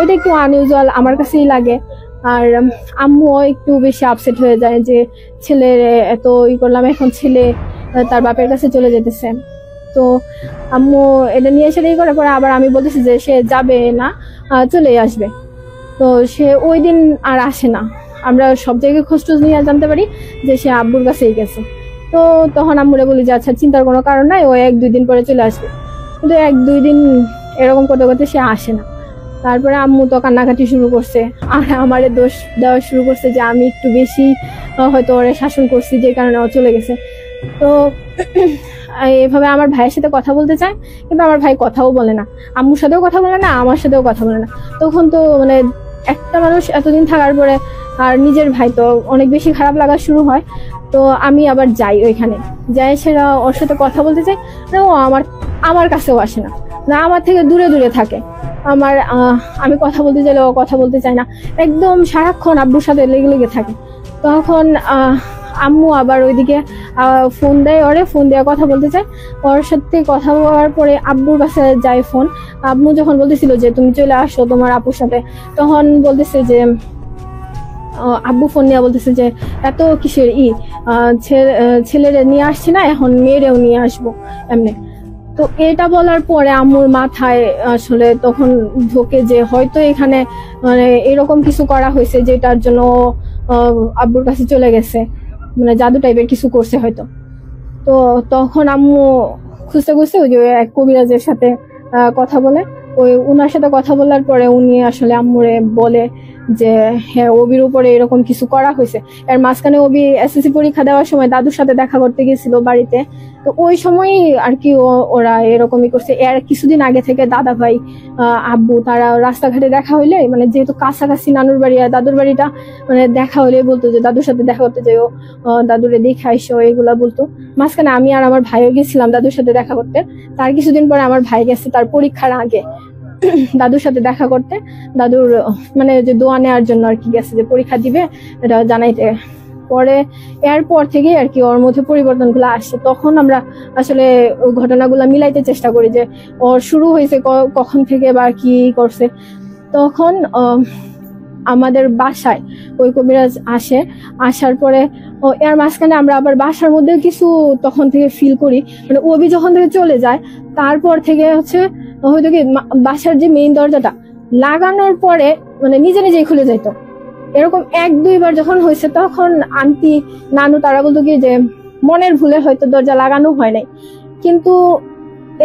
এটা একটু আনইউজুয়াল আমার কাছেই লাগে। আর আম্মুও একটু বেশি আপসেট হয়ে যায় যে ছেলে এত করলাম, এখন ছেলে তার বাপের কাছে চলে যেতেছে। তো আম্মু এটা নিয়ে এসে করার পরে আবার আমি বলতেছি যে সে যাবে না, চলে আসবে। তো সে ওই দিন আর আসে না। আমরা সব জায়গায় খোঁজ টোজ নিয়ে জানতে পারি যে সে আব্বুর কাছেই গেছে। তো তখন আম্মুরে বলি যে আচ্ছা চিন্তার কোনো কারণ নাই, ও 1-2 দিন পরে চলে আসবে। কিন্তু 1-2 দিন এরকম করতে করতে সে আসে না। তারপরে আম্মু তো কান্নাকাটি শুরু করছে, আর আমারে দোষ দেওয়া শুরু করছে যে আমি একটু বেশি হয়তো ওরে শাসন করছি, যে কারণে ও চলে গেছে। তো এভাবে আমার ভাইয়ের সাথে কথা বলতে চায়, কিন্তু আমার ভাই কথাও বলে না, আম্মুর সাথেও কথা বলে না, আমার সাথেও কথা বলে না। তখন তো মানে একটা মানুষ এতদিন থাকার পরে আর নিজের ভাই, তো অনেক বেশি খারাপ লাগা শুরু হয়। তো আমি আবার যাই ওইখানে, যাই সেটা ওর সাথে কথা বলতে চাই না, ও আমার কাছেও আসে না, আমার থেকে দূরে দূরে থাকে। আমি কথা বলতে চাইলে ও কথা বলতে চায় না, একদম সারাক্ষণ আব্বুর সাথে লেগে লেগে থাকে। তখন আম্মু আবার ওইদিকে ফোন দেয়, ওরে ফোন দেওয়া কথা বলতে চায়। ওর সাথে কথা বলার পরে আব্বুর কাছে যায় ফোন। আম্মু যখন বলতেছিল যে তুমি চলে আসো তোমার আপুর সাথে, তখন বলতেছে যে আব্বু ফোন নিয়ে বলতেছে যে এত কিসের ছেলেরে নিয়ে আসছি না, এখন মেয়েরেও নিয়ে আসবো এমনি। তো এটা বলার পরে আম্মুর মাথায় আসলে তখন ঢোকে যে হয়তো এখানে মানে এরকম কিছু করা হয়েছে যেটার জন্য আব্বুর কাছে চলে গেছে, মানে জাদু টাইপের কিছু করছে হয়তো। তো তখন আম্মু খুঁজতে খুঁজতে ওই যে এক কবিরাজের সাথে কথা বলে, উনার সাথে কথা বলার পরে উনি আসলে আম্মুরে বলে যে হ্যাঁ অবির উপরে এরকম কিছু করা হয়েছে। এর মাঝখানে অবি এসএসসি পরীক্ষা দেওয়ার সময় দাদুর সাথে দেখা করতে গেছিল বাড়িতে, তো ওই সময় আর কি ওরা এরকমই করছে। এর কিছুদিন আগে থেকে দাদা ভাই আব্বু তারা রাস্তাঘাটে দেখা হইলে, মানে যেহেতু কাছাকাছি নানুর বাড়ি আর দাদুর বাড়িটা, মানে দেখা হইলে বলতো যে দাদুর সাথে দেখা করতে যাও, দাদুরে দেখে আইসো, এগুলা বলতো। মাঝখানে আমি আর আমার ভাইও গেছিলাম দাদুর সাথে দেখা করতে। তার কিছুদিন পরে আমার ভাই গেছে তার পরীক্ষার আগে দাদুর সাথে দেখা করতে, দাদুর মানে যে দোয়া নেওয়ার জন্য আর কি গেছে, যে পরীক্ষা দিবে এটা জানাইতে। পরে এরপর থেকে আর কি ওর মধ্যে পরিবর্তনগুলো আসছে। তখন আমরা আসলে ঘটনাগুলো মিলাইতে চেষ্টা করি যে ওর শুরু হয়েছে কখন থেকে বা কি করছে। তখন আমাদের বাসায় ওই কবিরাজ আসার পরে এর মাঝখানে আমরা আবার বাসার মধ্যে কিছু তখন থেকে ফিল করি, মানে ওবি যখন থেকে চলে যায় তারপর থেকে হচ্ছে হয়তো কি বাসার যে মেইন দরজাটা লাগানোর পরে মানে নিজে নিজেই খুলে যেত। এরকম 1-2 বার যখন হয়েছে তখন আন্টি নানু তারা বলতো কি যে মনের ভুলে হয়তো দরজা লাগানো হয় নাই, কিন্তু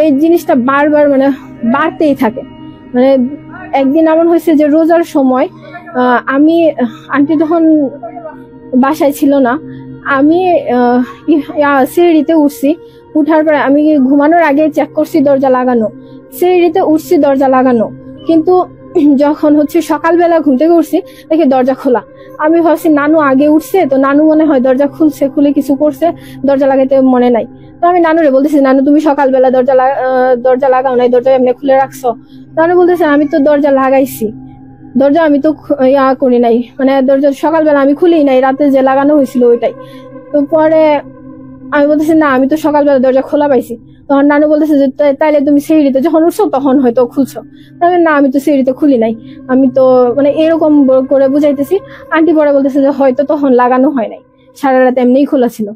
এই জিনিসটা বারবার মানে বাড়তেই থাকে। মানে একদিন এমন হয়েছে যে রোজার সময় আমি আন্টি তখন বাসায় ছিল না, আমি সিঁড়িতে উঠছি, উঠার পরে আমি ঘুমানোর আগে চেক করছি দরজা লাগানো, সিঁড়িতে উঠছি দরজা লাগানো, কিন্তু যখন হচ্ছে সকালবেলা ঘুম থেকে উঠছি দেখি দরজা খোলা। আমি ভাবছি নানু আগে উঠছে, তো নানু মনে হয় দরজা খুলে কিছু করছে, দরজা লাগাইতে মনে নাই। তো আমি নানুরে বলতেছি নানু তুমি সকালবেলা দরজা লাগাও নাই, দরজা এমনি খুলে রাখছো। নানু বলতেছে আমি তো দরজা লাগাইছি, দরজা আমি তো করি নাই, মানে দরজা সকালবেলা আমি খুলি নাই, রাতে যে লাগানো হয়েছিল ওইটাই। তো পরে আমি বলতেছি না আমি তো সকালবেলা দরজা খোলা পাইছি। তখন নানু বলতেছে যে তাইলে তুমি সিঁড়িতে যখন উঠছো তখন হয়তো খুলছো। তাহলে না আমি তো সিঁড়িতে খুলি নাই, আমি তো মানে এরকম করে বুঝাইতেছি। আন্টি পরে বলতেছে যে হয়তো তখন লাগানো হয় নাই, সারা রাত এমনিই খোলা ছিল।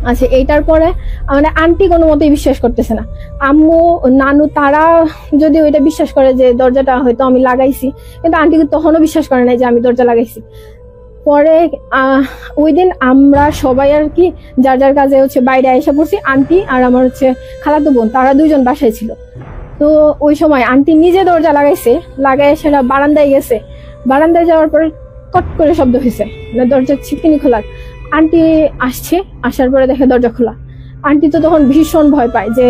আচ্ছা এইটার পরে মানে আন্টি কোনো মতেই বিশ্বাস করতেছে না, আম্মু নানু তারা যদি ওইটা বিশ্বাস করে যে দরজাটা হয়তো আমি লাগাইছি, কিন্তু আন্টি তখনও বিশ্বাস করে নাই যে আমি দরজা লাগাইছি। পরে ওই দিন আমরা সবাই আর কি যার যার কাজে হচ্ছে বাইরে এসে পড়ছি, আন্টি আর আমার হচ্ছে খালাতো বোন তারা 2জন বাসায় ছিল। তো ওই সময় আন্টি নিজে দরজা লাগাই সেটা বারান্দায় গেছে, বারান্দায় যাওয়ার পরে কট করে শব্দ হয়েছে, মানে দরজা ছিটকিনি খোলার। আন্টি আসার পরে দেখে দরজা খোলা। আন্টি তো তখন ভীষণ ভয় পায় যে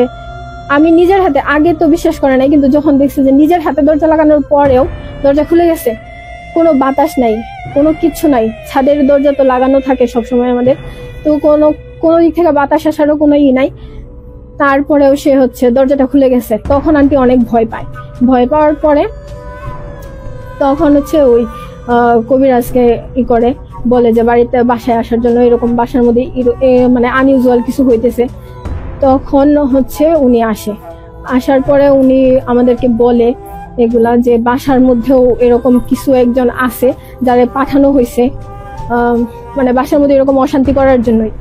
আমি নিজের হাতে, আগে তো বিশ্বাস করে নাই, কিন্তু যখন দেখছে যে নিজের হাতে দরজা লাগানোর পরেও দরজা খুলে গেছে, কোনো বাতাস নাই, কোনো কিচ্ছু নাই, ছাদের দরজা তো লাগানো থাকে সবসময় আমাদের, তো কোনো কোনো দিক থেকে বাতাস আসারও কোনো নাই। তারপরেও সে হচ্ছে দরজাটা খুলে গেছে। তখন আন্টি অনেক ভয় পায়। ভয় পাওয়ার পরে তখন হচ্ছে ওই কবিরাজকে করে বলে যে বাড়িতে বাসায় আসার জন্য, এরকম বাসার মধ্যে মানে আনইউজুয়াল কিছু হইতেছে। তখন হচ্ছে উনি আসে। আসার পরে উনি আমাদেরকে বলে এগুলা, যে বাসার মধ্যেও এরকম কিছু একজন আছে যারা পাঠানো হয়েছে মানে বাসার মধ্যে এরকম অশান্তি করার জন্যই,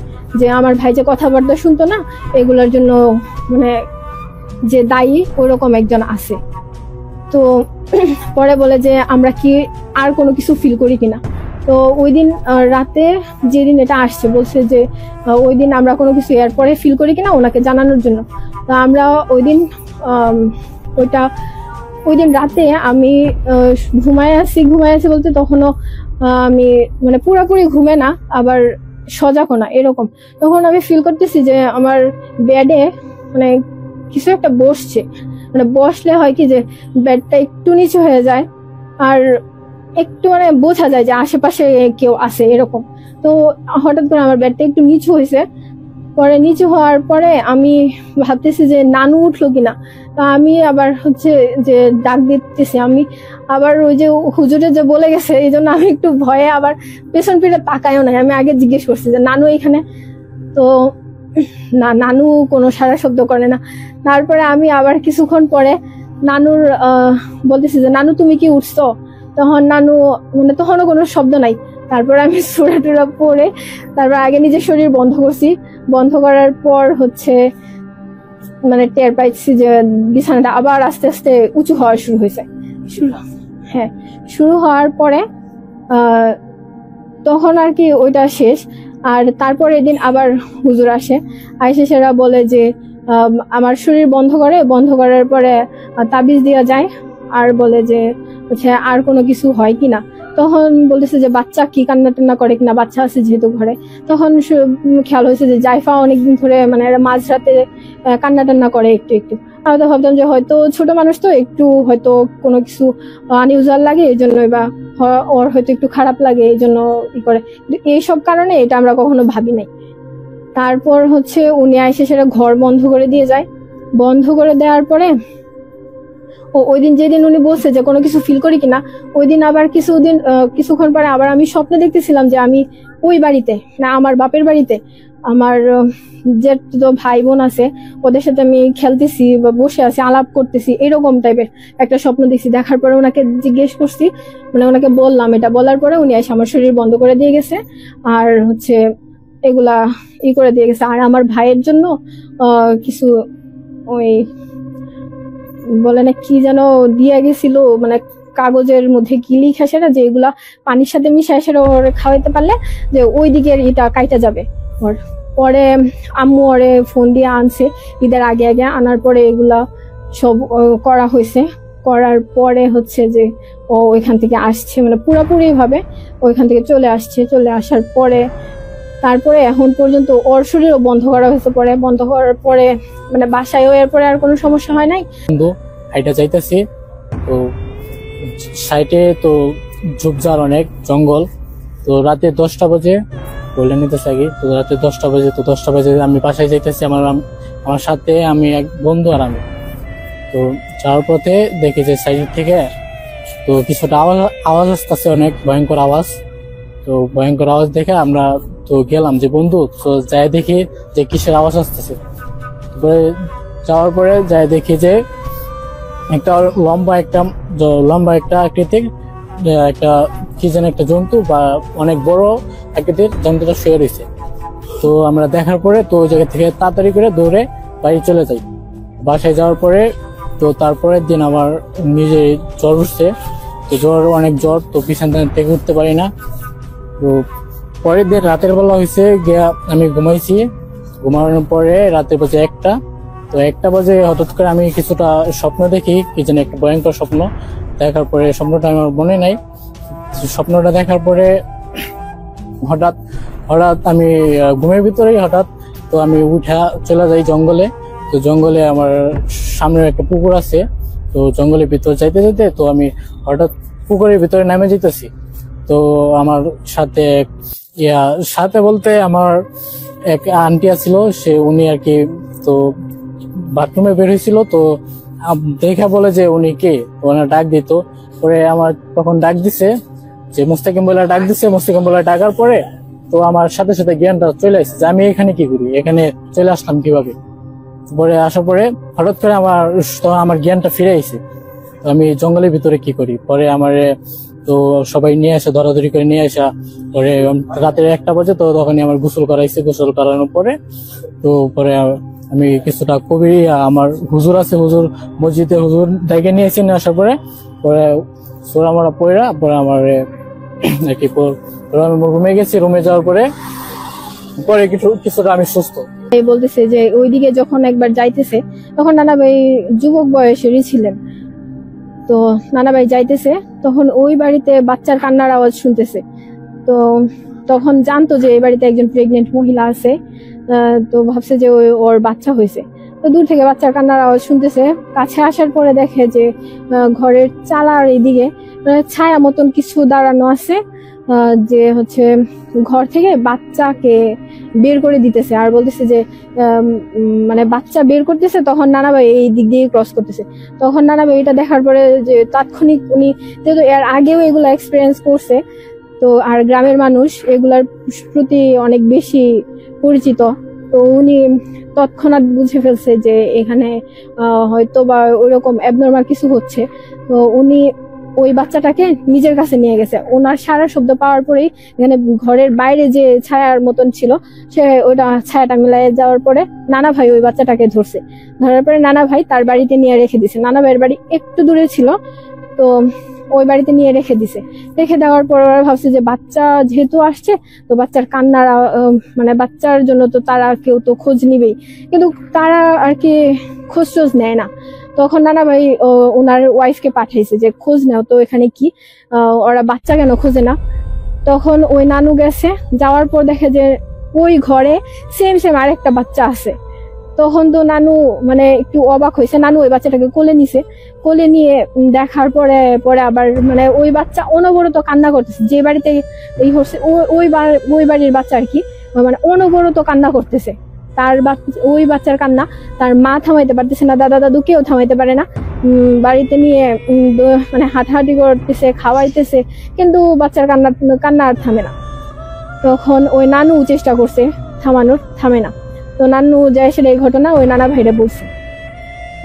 যে আমার ভাই যে কথাবার্তা শুনতো না এগুলোর জন্য মানে যে দায়ী ওইরকম একজন আছে। তো পরে বলে যে আমরা কি আর কোনো কিছু ফিল করি কিনা। তো ওই দিন রাতে যেদিন এটা আসছে বলছে যে ওই দিন আমরা কোনো কিছু এরপরে ফিল করি কিনা ওনাকে জানানোর জন্য। তো আমরা ওই দিন রাতে আমি ঘুমায় আছি বলতে তখনও আমি মানে পুরোপুরি ঘুমে না আবার সজাগও না এরকম। তখন আমি ফিল করতেছি যে আমার বেডে মানে কিছু একটা বসছে, মানে বসলে হয় কি যে বেডটা একটু নিচু হয়ে যায় আর একটু মানে বোঝা যায় যে আশেপাশে কেউ আছে এরকম। তো হঠাৎ করে আমার বেডটা একটু নিচু হয়েছে। পরে নিচু হওয়ার পরে আমি ভাবতেছি যে নানু উঠলো কিনা। তা আমি আবার হচ্ছে যে ডাক দিতেছি, আমি আবার ওই যে হুজুরে যে বলে গেছে এই জন্য আমি একটু ভয়ে আবার পেছন ফিরে তাকায়ও নাই। আমি আগে জিজ্ঞেস করছি যে নানু এখানে, তো না, নানু কোনো সারা শব্দ করে না। তারপরে আমি আবার কিছুক্ষণ পরে নানুর বলতেছি যে নানু তুমি কি উঠছো, তখন নানু মানে তখনও কোনো শব্দ নাই। তারপরে আমি সূরা টুরা পড়ে তারপর আগে নিজের শরীর বন্ধ করছি। বন্ধ করার পর হচ্ছে মানে টের পাইছি যে বিছানাটা আবার আস্তে আস্তে উঁচু হওয়া শুরু হয়েছে। শুরু হওয়ার পরে তখন আর কি ওইটা শেষ। আর তারপরের দিন আবার হুজুর আসে, আইসে সেরা বলে যে আমার শরীর বন্ধ করার পরে তাবিজ দেওয়া যায় আর বলে যে হচ্ছে আর কোনো কিছু হয় কিনা। তখন বলতেছে যে বাচ্চা কি কান্না টান্না করে কিনা, বাচ্চা আছে যেহেতু ঘরে। তখন খেয়াল হয়েছে যে জাইফা অনেকদিন ধরে মানে মাঝরাতে কান্না টান্না করে একটু একটু। আমি তো ভাবতাম যে হয়তো ছোট মানুষ তো একটু হয়তো কোনো কিছু আনইউজুয়াল লাগে এই জন্যই, বা ওর হয়তো একটু খারাপ লাগে এই জন্য করে, কিন্তু এইসব কারণে এটা আমরা কখনো ভাবি নাই। তারপর হচ্ছে উনি এসে সেটা ঘর বন্ধ করে দিয়ে যায়। বন্ধ করে দেওয়ার পরে ওই দিন যেদিন উনি বলছে যে কোনো কিছু ফিল করি কিনা, ওই দিন আবার কিছুক্ষণ পরে আবার আমি স্বপ্নে দেখতেছিলাম যে আমি ওই বাড়িতে না আমার বাপের বাড়িতে আমার যে ভাই বোন আছে ওদের সাথে আমি খেলতেছি বা বসে আছি আলাপ করতেছি এরকম টাইপের একটা স্বপ্ন দেখছি। দেখার পরে ওনাকে জিজ্ঞেস করছি, মানে ওনাকে বললাম, এটা বলার পরে উনি এসে আমার শরীর বন্ধ করে দিয়ে গেছে আর হচ্ছে এগুলা করে দিয়ে গেছে। আর আমার ভাইয়ের জন্য কিছু ওই বলে না কি যেন দিয়ে গেছিল, মানে কাগজের মধ্যে কি লিখা সেটা, যে এগুলা পানির সাথে মিশায় সেটা ওর খাওয়াইতে পারলে যে ওই দিকের এটা কাইটা যাবে ওর। পরে আম্মু ওরে ফোন দিয়ে আনছে ঈদের আগে আনার পরে এগুলা সব করা হয়েছে। করার পরে হচ্ছে যে ও ওইখান থেকে আসছে, মানে পুরোপুরি ভাবে ওইখান থেকে চলে আসছে। চলে আসার পরে তারপরে এখন পর্যন্ত ওর শরীরও বন্ধ করা হয়েছে। পরে বন্ধ করার পরে মানে বাসায়ও এরপরে আর কোনো সমস্যা হয় নাই। হাইটা যাইতেছি তো সাইটে তো ঝোপঝাড় অনেক জঙ্গল। তো রাতে 10টা বাজে বলে নিতে থাকি। তো রাতে 10টা বাজে আমি বাসায় যাইতেছি। আমার সাথে আমি এক বন্ধু আর আমি। তো যাওয়ার পথে দেখি যে সাইড থেকে তো কিছুটা আওয়াজ আসতেছে, অনেক ভয়ঙ্কর আওয়াজ। তো ভয়ঙ্কর আওয়াজ দেখে আমরা তো গেলাম যে বন্ধু, তো যাই দেখি যে কিসের আওয়াজ আসতেছে। যাওয়ার পরে যাই দেখি যে একটা লম্বা একটা আকৃতির একটা কি যেন একটা জন্তু বা অনেক বড় আকৃতির জন্তুটা শুয়ে রয়েছে। তো আমরা দেখার পরে তো ওই জায়গা থেকে তাড়াতাড়ি করে দৌড়ে বাড়ি চলে যাই। বাসায় যাওয়ার পরে তো তারপরের দিন আমার নিজে জ্বর উঠছে। তো অনেক জ্বর, তো বিছানা থেকে উঠতে পারি না। তো পরের দিন রাতের বেলা হয়েছে গিয়া আমি ঘুমাইছি। ঘুমানোর পরে রাতের বাজে 1টা। তো 1টা বাজে হঠাৎ করে আমি কিছুটা স্বপ্ন দেখি, কি যেন একটা ভয়ঙ্কর স্বপ্ন। দেখার পরে স্বপ্নটা আমার মনে নাই। স্বপ্নটা দেখার পরে হঠাৎ আমি ঘুমের ভিতরেই হঠাৎ তো আমি উঠা চলে যাই জঙ্গলে। তো জঙ্গলে আমার সামনে একটা পুকুর আছে। তো জঙ্গলের ভিতরে যাইতে তো আমি হঠাৎ পুকুরের ভিতরে নামে যেতেছি। তো আমার সাথে সাথে বলতে আমার এক আন্টি ছিল, উনি আর কি তো বাথরুমে বের হয়েছিল, তো দেখা বলে যে উনি কে, ওনার ডাক দিত। পরে আমার তখন ডাক দিছে যে মুস্তাকিম বলে ডাক দিছে, মুস্তাকিম বলে ডাকার পরে তো আমার সাথে সাথে জ্ঞানটা চলে আসছে যে আমি এখানে কি করি, এখানে চলে আসলাম কিভাবে। পরে আসার পরে হঠাৎ করে আমার জ্ঞানটা ফিরে আইছে। তো আমি জঙ্গলের ভিতরে কি করি, পরে আমার তো সবাই নিয়ে আসে, ধরাধরি করে নিয়ে আসা। পরে রাতের 1টা বাজে, তো তখনই আমার গোসল করাইছে। গোসল করানোর পরে তো পরে আমি কিছুটা কবি আমার হুজুর আছে, হুজুর মসজিদে হুজুর ডেকে নিয়েছি। নিয়ে আসার পরে পরে সোরা মারা পয়রা পরে আমার আর কি আমি রুমে গেছি। রুমে যাওয়ার পরে পরে কিছুটা আমি সুস্থ। এই বলতেছে যে ওইদিকে যখন একবার যাইতেছে তখন নানা ভাই যুবক বয়সেরই ছিলেন। তো নানা ভাই যাইতেছে, তখন ওই বাড়িতে বাচ্চার কান্নার আওয়াজ শুনতেছে। তো তখন জানতো যে এই বাড়িতে একজন প্রেগনেন্ট মহিলা আছে। তো ভাবছে যে ওর বাচ্চা হয়েছে। তো দূর থেকে বাচ্চার কান্নার আওয়াজ শুনতেছে। কাছে আসার পরে দেখে যে ঘরের চালার এইদিকে ছায়া মতন কিছু দাঁড়ানো আছে, যে হচ্ছে ঘর থেকে বাচ্চাকে বের করে দিতেছে আর বলতেছে যে মানে বাচ্চা বের করতেছে। তখন নানা ভাই এই দিক দিয়ে ক্রস করতেছে। তখন নানা ভাই এটা দেখার পরে যে তাৎক্ষণিক উনি যেহেতু এর আগেও এগুলো এক্সপিরিয়েন্স করছে, তো আর গ্রামের মানুষ এগুলার প্রতি অনেক বেশি পরিচিত, তো উনি তৎক্ষণাৎ বুঝে ফেলছে যে এখানে হয়তো বা ওইরকম অ্যাবনর্মাল কিছু হচ্ছে। তো উনি ওই বাচ্চাটাকে নিজের কাছে নিয়ে গেছে। ওনার সারা শব্দ পাওয়ার পরেই এখানে ঘরের বাইরে যে ছায়ার মতন ছিল সে ওইটা ছায়াটা মিলাই যাওয়ার পরে নানা ভাই ওই বাচ্চাটাকে ধরছে। ধরার পরে নানা ভাই তার বাড়িতে নিয়ে রেখে দিছে। নানা ভাইয়ের বাড়ি একটু দূরে ছিল, তো ওই বাড়িতে নিয়ে রেখে দিছে। রেখে দেওয়ার পর ওরা ভাবছে যে বাচ্চা যেহেতু আসছে, তো বাচ্চার কান্নার মানে বাচ্চার জন্য তো তারা কেউ তো খোঁজ নিবেই, কিন্তু তারা আর কি খোঁজ টোজ নেয় না। তখন নানা ভাই ওনার ওয়াইফকে পাঠাইছে যে খোঁজ নাও তো এখানে কি, ওরা বাচ্চা কেন খোঁজে না। তখন ওই নানু গেছে, যাওয়ার পর দেখে যে ওই ঘরে সেম আরেকটা বাচ্চা আছে। তখন তো নানু মানে একটু অবাক হয়েছে। নানু ওই বাচ্চাটাকে কোলে নিছে। কোলে নিয়ে দেখার পরে পরে আবার মানে ওই বাচ্চা অনবরত কান্না করতেছে। যে বাড়িতে এই হচ্ছে ওই বাড়ির বাচ্চা আর কি, মানে অনবরত কান্না করতেছে। তার ওই বাচ্চার কান্না তার মা থামাইতে পারতেছে না, দাদা দাদু কেউ থামাইতে পারে না। বাড়িতে নিয়ে মানে হাঁটাহাঁটি করতেছে, খাওয়াইতেছে, কিন্তু বাচ্চার কান্না আর থামে না। তখন ওই নানু চেষ্টা করছে থামানোর, থামে না। তো নানু যায় সেটা এই ঘটনা ওই নানা ভাইরে বলছে।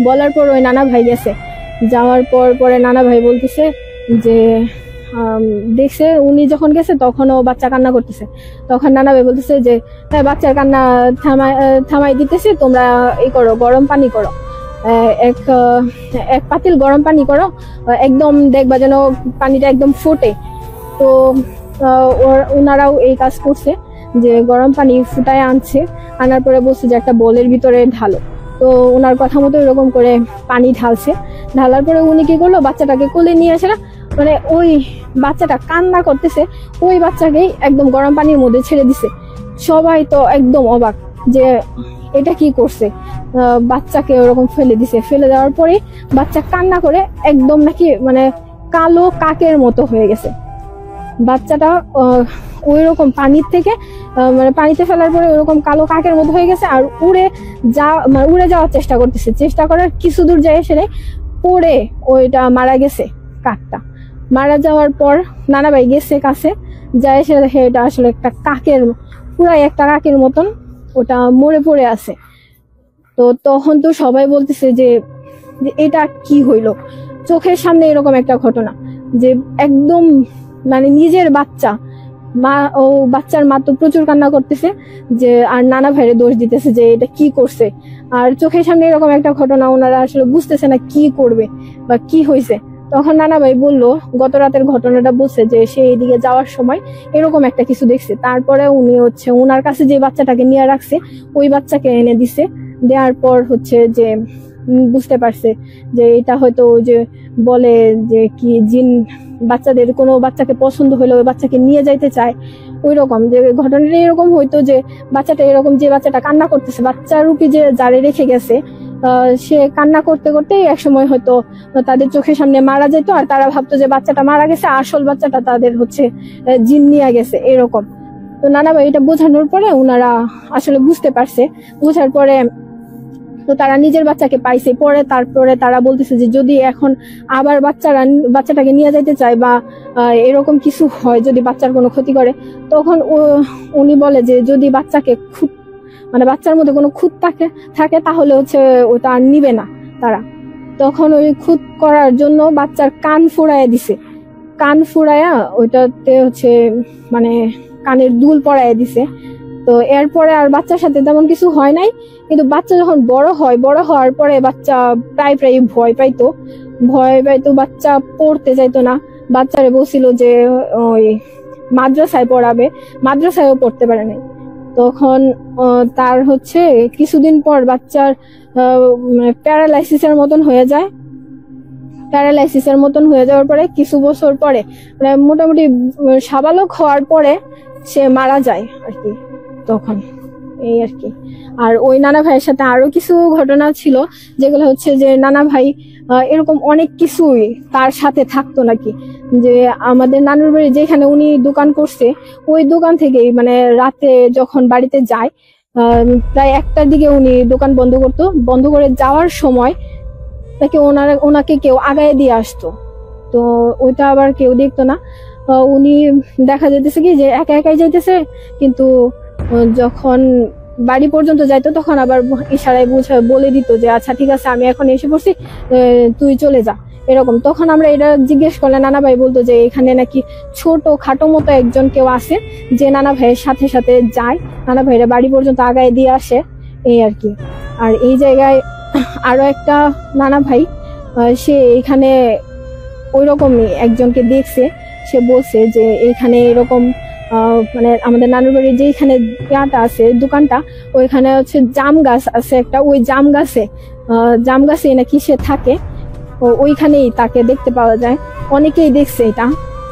বলার পর ওই নানা ভাই গেছে। যাওয়ার পর পরে নানা ভাই বলতেছে যে দেখছে উনি যখন গেছে তখন ও বাচ্চা কান্না করতেছে। তখন নানা ভাই বলতেছে যে বাচ্চার কান্না থামাই দিতেছে, তোমরা এই করো, গরম পানি করো, এক পাতিল গরম পানি করো, একদম দেখবা যেন পানিটা একদম ফোটে। তো ওনারাও এই কাজ করছে যে গরম পানি ফুটায় আনছে। আনার পরে বলছে যে একটা বোলের ভিতরে ঢালো। তো ওনার কথা মতো এরকম করে পানি ঢালছে। ঢালার পরে উনি কি করলো, বাচ্চাটাকে কোলে নিয়ে আসে না, মানে ওই বাচ্চাটা কান্না করতেছে, ওই বাচ্চাকেই একদম গরম পানির মধ্যে ছেড়ে দিছে। সবাই তো একদম অবাক যে এটা কি করছে, বাচ্চাকে ওরকম ফেলে দিছে। ফেলে দেওয়ার পরে বাচ্চা কান্না করে একদম নাকি মানে কালো কাকের মতো হয়ে গেছে বাচ্চাটা। ওই রকম পানির থেকে মানে পানিতে ফেলার পরে ওইরকম কালো কাকের মতো হয়ে গেছে। আর উড়ে যাওয়ার চেষ্টা করতেছে। চেষ্টা করার কিছু দূর যায় সেটাই পড়ে ওইটা মারা গেছে। কাকটা মারা যাওয়ার পর নানা ভাই গেছে কাছে, যায় সে দেখে এটা আসলে একটা কাকের, পুরাই একটা কাকের মতন ওটা মরে পড়ে আছে। তো তখন তো সবাই বলতেছে যে এটা কি হইলো, চোখের সামনে এরকম একটা ঘটনা যে একদম মানে নিজের বাচ্চা, বাচ্চার মা তো প্রচুর কান্না করতেছে যে, আর নানা ভাইরে দোষ দিতেছে যে এটা কি করছে। আর চোখের সামনে এরকম একটা ঘটনা, ওনারা আসলে বুঝতেছে না কি করবে বা কি হয়েছে। তখন নানা ভাই বললো গত রাতের ঘটনাটা বলছে যে সে এইদিকে যাওয়ার সময় এরকম একটা কিছু দেখছে। তারপরে উনি হচ্ছে ওনার কাছে যে বাচ্চাটাকে নিয়ে রাখছে ওই বাচ্চাকে এনে দিছে। দেওয়ার পর হচ্ছে যে বুঝতে পারছে যে এটা হয়তো ওই যে বলে যে কি জিন বাচ্চাদের কোনো বাচ্চাকে পছন্দ হলে ওই বাচ্চাকে নিয়ে যাইতে চায়, ওই রকম যে ঘটনাটা এরকম হয়তো যে বাচ্চাটা এরকম, যে বাচ্চাটা কান্না করতেছে বাচ্চা রূপী যে যারে রেখে গেছে সে কান্না করতে করতে একসময় হয়তো তাদের চোখের সামনে মারা যেত, আর তারা ভাবতো যে বাচ্চাটা মারা গেছে, আসল বাচ্চাটা তাদের হচ্ছে জিন নিয়ে গেছে এরকম। তো নানা ভাই এটা বোঝানোর পরে ওনারা আসলে বুঝতে পারছে, বোঝার পরে তো তারা নিজের বাচ্চাকে পাইছে। পরে তারপরে তারা বলতেছে যে যদি এখন আবার বাচ্চাটাকে নিয়ে যাইতে চায় বা এরকম কিছু হয়, যদি বাচ্চার কোনো ক্ষতি করে, তখন উনি বলে যে যদি বাচ্চাকে খুব মানে বাচ্চার মধ্যে কোনো খুঁত থাকে তাহলে হচ্ছে ওটা আর নিবে না তারা। তখন ওই খুঁত করার জন্য বাচ্চার কান ফুরাইয়া দিছে, কান ফুরাইয়া ওইটাতে হচ্ছে মানে কানের দুল পরাইয়া দিছে। তো এরপরে আর বাচ্চার সাথে তেমন কিছু হয় নাই, কিন্তু বাচ্চা যখন বড় হওয়ার পরে বাচ্চা প্রায় ভয় পাইতো, বাচ্চা পড়তে যাইতো না। বাচ্চারে বলছিল যে ওই মাদ্রাসায় পড়াবে, মাদ্রাসায়ও পড়তে পারে নাই। তখন তার হচ্ছে কিছুদিন পর বাচ্চার প্যারালাইসিসের মতন হয়ে যায়। প্যারালাইসিসের মতন হয়ে যাওয়ার পরে কিছু বছর পরে মানে মোটামুটি সাবালক হওয়ার পরে সে মারা যায় আর কি। তখন এই আর কি। আর ওই নানা ভাইয়ের সাথে আরো কিছু ঘটনা ছিল, যেগুলো হচ্ছে যে নানা ভাই এরকম অনেক কিছুই তার সাথে থাকতো নাকি। যে আমাদের নানুর বাড়ি যেখানে উনি দোকান করছে, ওই দোকান থেকেই মানে রাতে যখন বাড়িতে যায় প্রায় 1টার দিকে উনি দোকান বন্ধ করতো। বন্ধ করে যাওয়ার সময় তাকে ওনাকে কেউ আগায় দিয়ে আসতো। তো ওইটা আবার কেউ দেখতো না। উনি দেখা যেতেছে কি যে একা একাই যাইতেছে, কিন্তু যখন বাড়ি পর্যন্ত যাইতো তখন আবার ইশারায় বলে দিত যে আচ্ছা ঠিক আছে আমি এখন এসে পড়ছি, তুই চলে যা এরকম। তখন আমরা এটা জিজ্ঞেস করলে নানা ভাই বলতো যে এখানে নাকি ছোট খাটো মতো একজন কেউ আছে যে নানা ভাইয়ের সাথে সাথে যায়, নানা ভাইয়েরা বাড়ি পর্যন্ত আগায় দিয়ে আসে এই আর কি। আর এই জায়গায় আরো একটা নানা ভাই সে এখানে ওই রকমই একজনকে দেখছে। সে বলছে যে এখানে এরকম মানে আমাদের নানুর বাড়ির যেখানে ইয়াটা আছে দোকানটা, ওইখানে হচ্ছে জাম গাছ আছে একটা, ওই জাম গাছে নাকি সে থাকে, ওইখানেই তাকে দেখতে পাওয়া যায়। অনেকেই দেখছে এটা।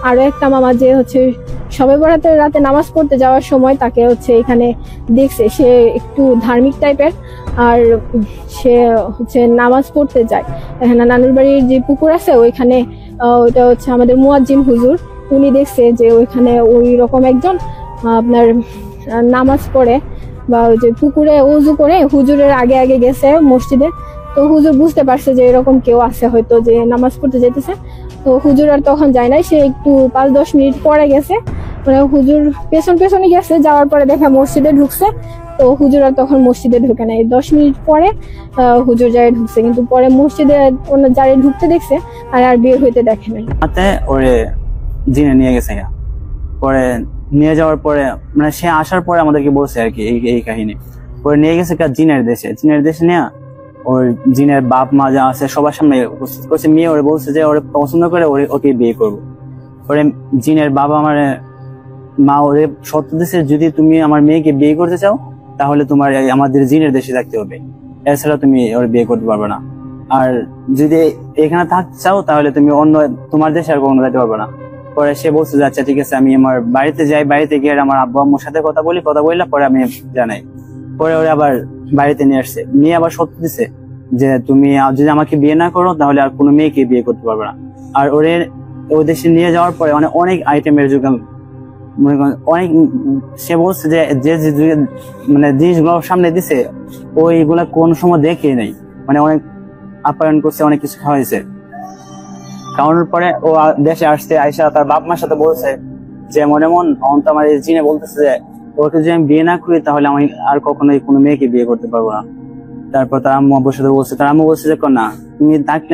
আরো একটা মামা যে হচ্ছে শবে বরাতের রাতে নামাজ পড়তে যাওয়ার সময় তাকে হচ্ছে এখানে দেখছে। সে একটু ধার্মিক টাইপের, আর সে হচ্ছে নামাজ পড়তে যায়। এখানে নানুর বাড়ির যে পুকুর আছে ওইখানে, ওইটা হচ্ছে আমাদের মুয়াজ্জিন হুজুর, উনি দেখছে যে ওইখানে ওই রকম একজন আপনার নামাজ পড়ে বা ওই যে পুকুরে উজু করে হুজুরের আগে আগে গেছে মসজিদে। তো হুজুর বুঝতে পারছে যে এরকম কেউ আছে হয়তো যে নামাজ পড়তে যেতেছে। তো হুজুর আর তখন যায় নাই, সে একটু 5-10 মিনিট পরে গেছে। মানে হুজুর পেছনে গেছে, যাওয়ার পরে দেখা মসজিদে ঢুকছে। তো হুজুর আর তখন মসজিদে ঢুকে নাই, 10 মিনিট পরে হুজুর যায় ঢুকছে, কিন্তু পরে মসজিদে যারে ঢুকতে দেখছে আর বের হইতে দেখে নাই। ওরে জিনে নিয়ে গেছে। পরে নিয়ে যাওয়ার পরে মানে সে আসার পরে আমাদেরকে বলছে আর কি এই কাহিনী। পরে নিয়ে গেছে জিনের দেশে নিয়ে ওর জিনের বাপ মা যা আছে সবার সামনে উপস্থিত করছে। মেয়ে ওরে বলছে যে ওরে পছন্দ করে ওকে বিয়ে করবো। পরে জিনের বাবা আমার মা ওরে শর্ত দিছে, যদি তুমি আমার মেয়েকে বিয়ে করতে চাও তাহলে তোমার আমাদের জিনের দেশে থাকতে হবে, এছাড়া তুমি ওর বিয়ে করতে পারবে না। আর যদি এখানে থাকতে চাও তাহলে তুমি অন্য তোমার দেশে আর কখনো যেতে পারবে না। পরে সে বলছে যে আচ্ছা ঠিক আছে, আমি আমার বাড়িতে যাই, বাড়িতে গিয়ে আমার আব্বু আম্মুর সাথে কথা বললে পরে আমি জানাই। পরে ওরা আবার বাড়িতে নিয়ে আসছে, নিয়ে আবার সত্য দিছে যে তুমি যদি আমাকে বিয়ে না করো তাহলে আর কোনো মেয়েকে বিয়ে করতে পারবে না। আর ওই দেশে নিয়ে যাওয়ার পরে অনেক আইটেমের যোগান অনেক সে বলছে যে মানে জিনিসগুলো সামনে দিছে ওইগুলা কোন সময় দেখে নেই, মানে অনেক আপ্যায়ন করছে, অনেক কিছু খাওয়াইছে। খাওয়ানোর পরে ও দেশে আসছে, আয়সা তার বাপ মার সাথে বলছে যে মনে আমার জিনে বলতেছে যে ওকে যদি আমি বিয়ে না করি তাহলে আমি আর কখনোই কোনো মেয়েকে বিয়ে করতে পারবো না। তারপর তার আম্মু আব্বুর সাথে বলছে, তার আম্মু বলছে যে না তুমি থাকলে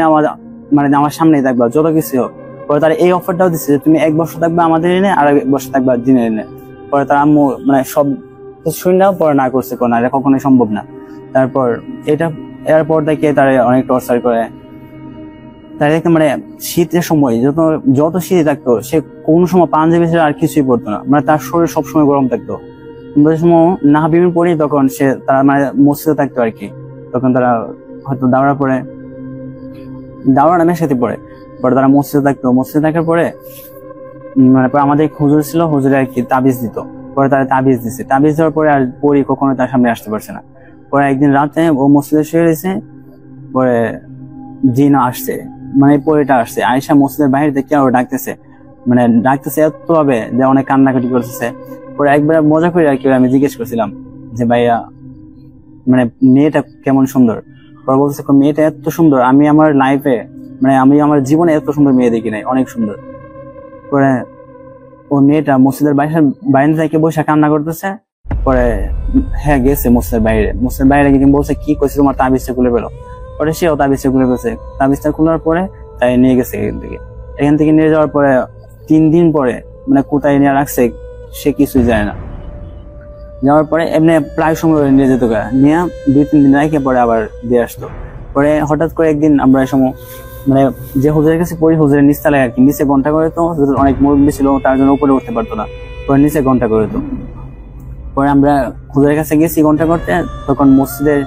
আমার সামনেই থাকবা যত কিছু হোক। পরে তার এই অফারটাও দিচ্ছে যে তুমি 1 বছর থাকবা আমাদের এনে আর 1 বছর থাকবা জিনের এনে। পরে তার আম্মু মানে সব শুনলেও পরে না করছে, কোন এটা কখনোই সম্ভব না। তারপর এরপর থেকে তার অনেক টর্চার করে। তার মানে শীতের সময় যত শীত থাকতো সে কোন সময় পাঞ্জাবি ছিল আর কিছুই পড়তো না, মানে তার শরীর সবসময় গরম থাকতো। সময় না বিবিন পড়ি তখন সে তারা মানে মসজিদে থাকতো আর কি। তখন তারা হয়তো দাওরা নামের সাথে পড়ে তারা মসজিদে থাকতো। মসজিদে থাকার পরে মানে আমাদের হুজুর ছিল, হুজুরে আর কি তাবিজ দিত। পরে তারা তাবিজ দিছে, তাবিজ দেওয়ার পরে আর পড়ি কখনো তার সামনে আসতে পারছে না। পরে একদিন রাতে ও মসজিদে শুয়ে রয়েছে, পরে জিন আসছে, মানে পরেটা আসছে, আয়েশা মসজিদের বাইরে থেকে আরো ডাকতেছে, মানে ডাকতেছে এত ভাবে যে অনেক কান্নাকাটি করতেছে। পরে একবার মজা করে আর কি আমি জিজ্ঞেস করছিলাম যে ভাইয়া মানে মেয়েটা কেমন সুন্দর। পরে বলছে মেয়েটা এত সুন্দর, আমি আমার লাইফে মানে আমি আমার জীবনে এত সুন্দর মেয়ে দেখি নাই, অনেক সুন্দর। পরে ও মেয়েটা মসজিদের বাইরে থেকে বসে কান্না করতেছে। পরে হ্যাঁ গেছে মসজিদের বাইরে গিয়ে বলছে কি কইছে তোমার তাবিজটা খুলে পেলো। পরে সেও তাবিজটা খুলে ফেলছে, তাবিজটা খোলার পরে তাই নিয়ে গেছে এখান থেকে নিয়ে যাওয়ার পরে 3 দিন পরে মানে কোথায় নিয়ে রাখছে সে কিছুই জানে না। যাওয়ার পরে এমনি প্রায় সময় নিয়ে যেত, নিয়ে 2-3 দিন রেখে পরে আবার দিয়ে আসতো। পরে হঠাৎ করে একদিন আমরা এই সময় মানে যে হুজুরের কাছে পড়ি, হুজুরের নিচতলায় আর কি, নিচে ঘন্টা করে তো অনেক মুরব্বী ছিল, তার জন্য উপরে উঠতে পারতো না, পরে নিচে ঘন্টা করে তো। পরে আমরা হুজুরের কাছে গেছি ঘন্টা করতে, তখন মসজিদের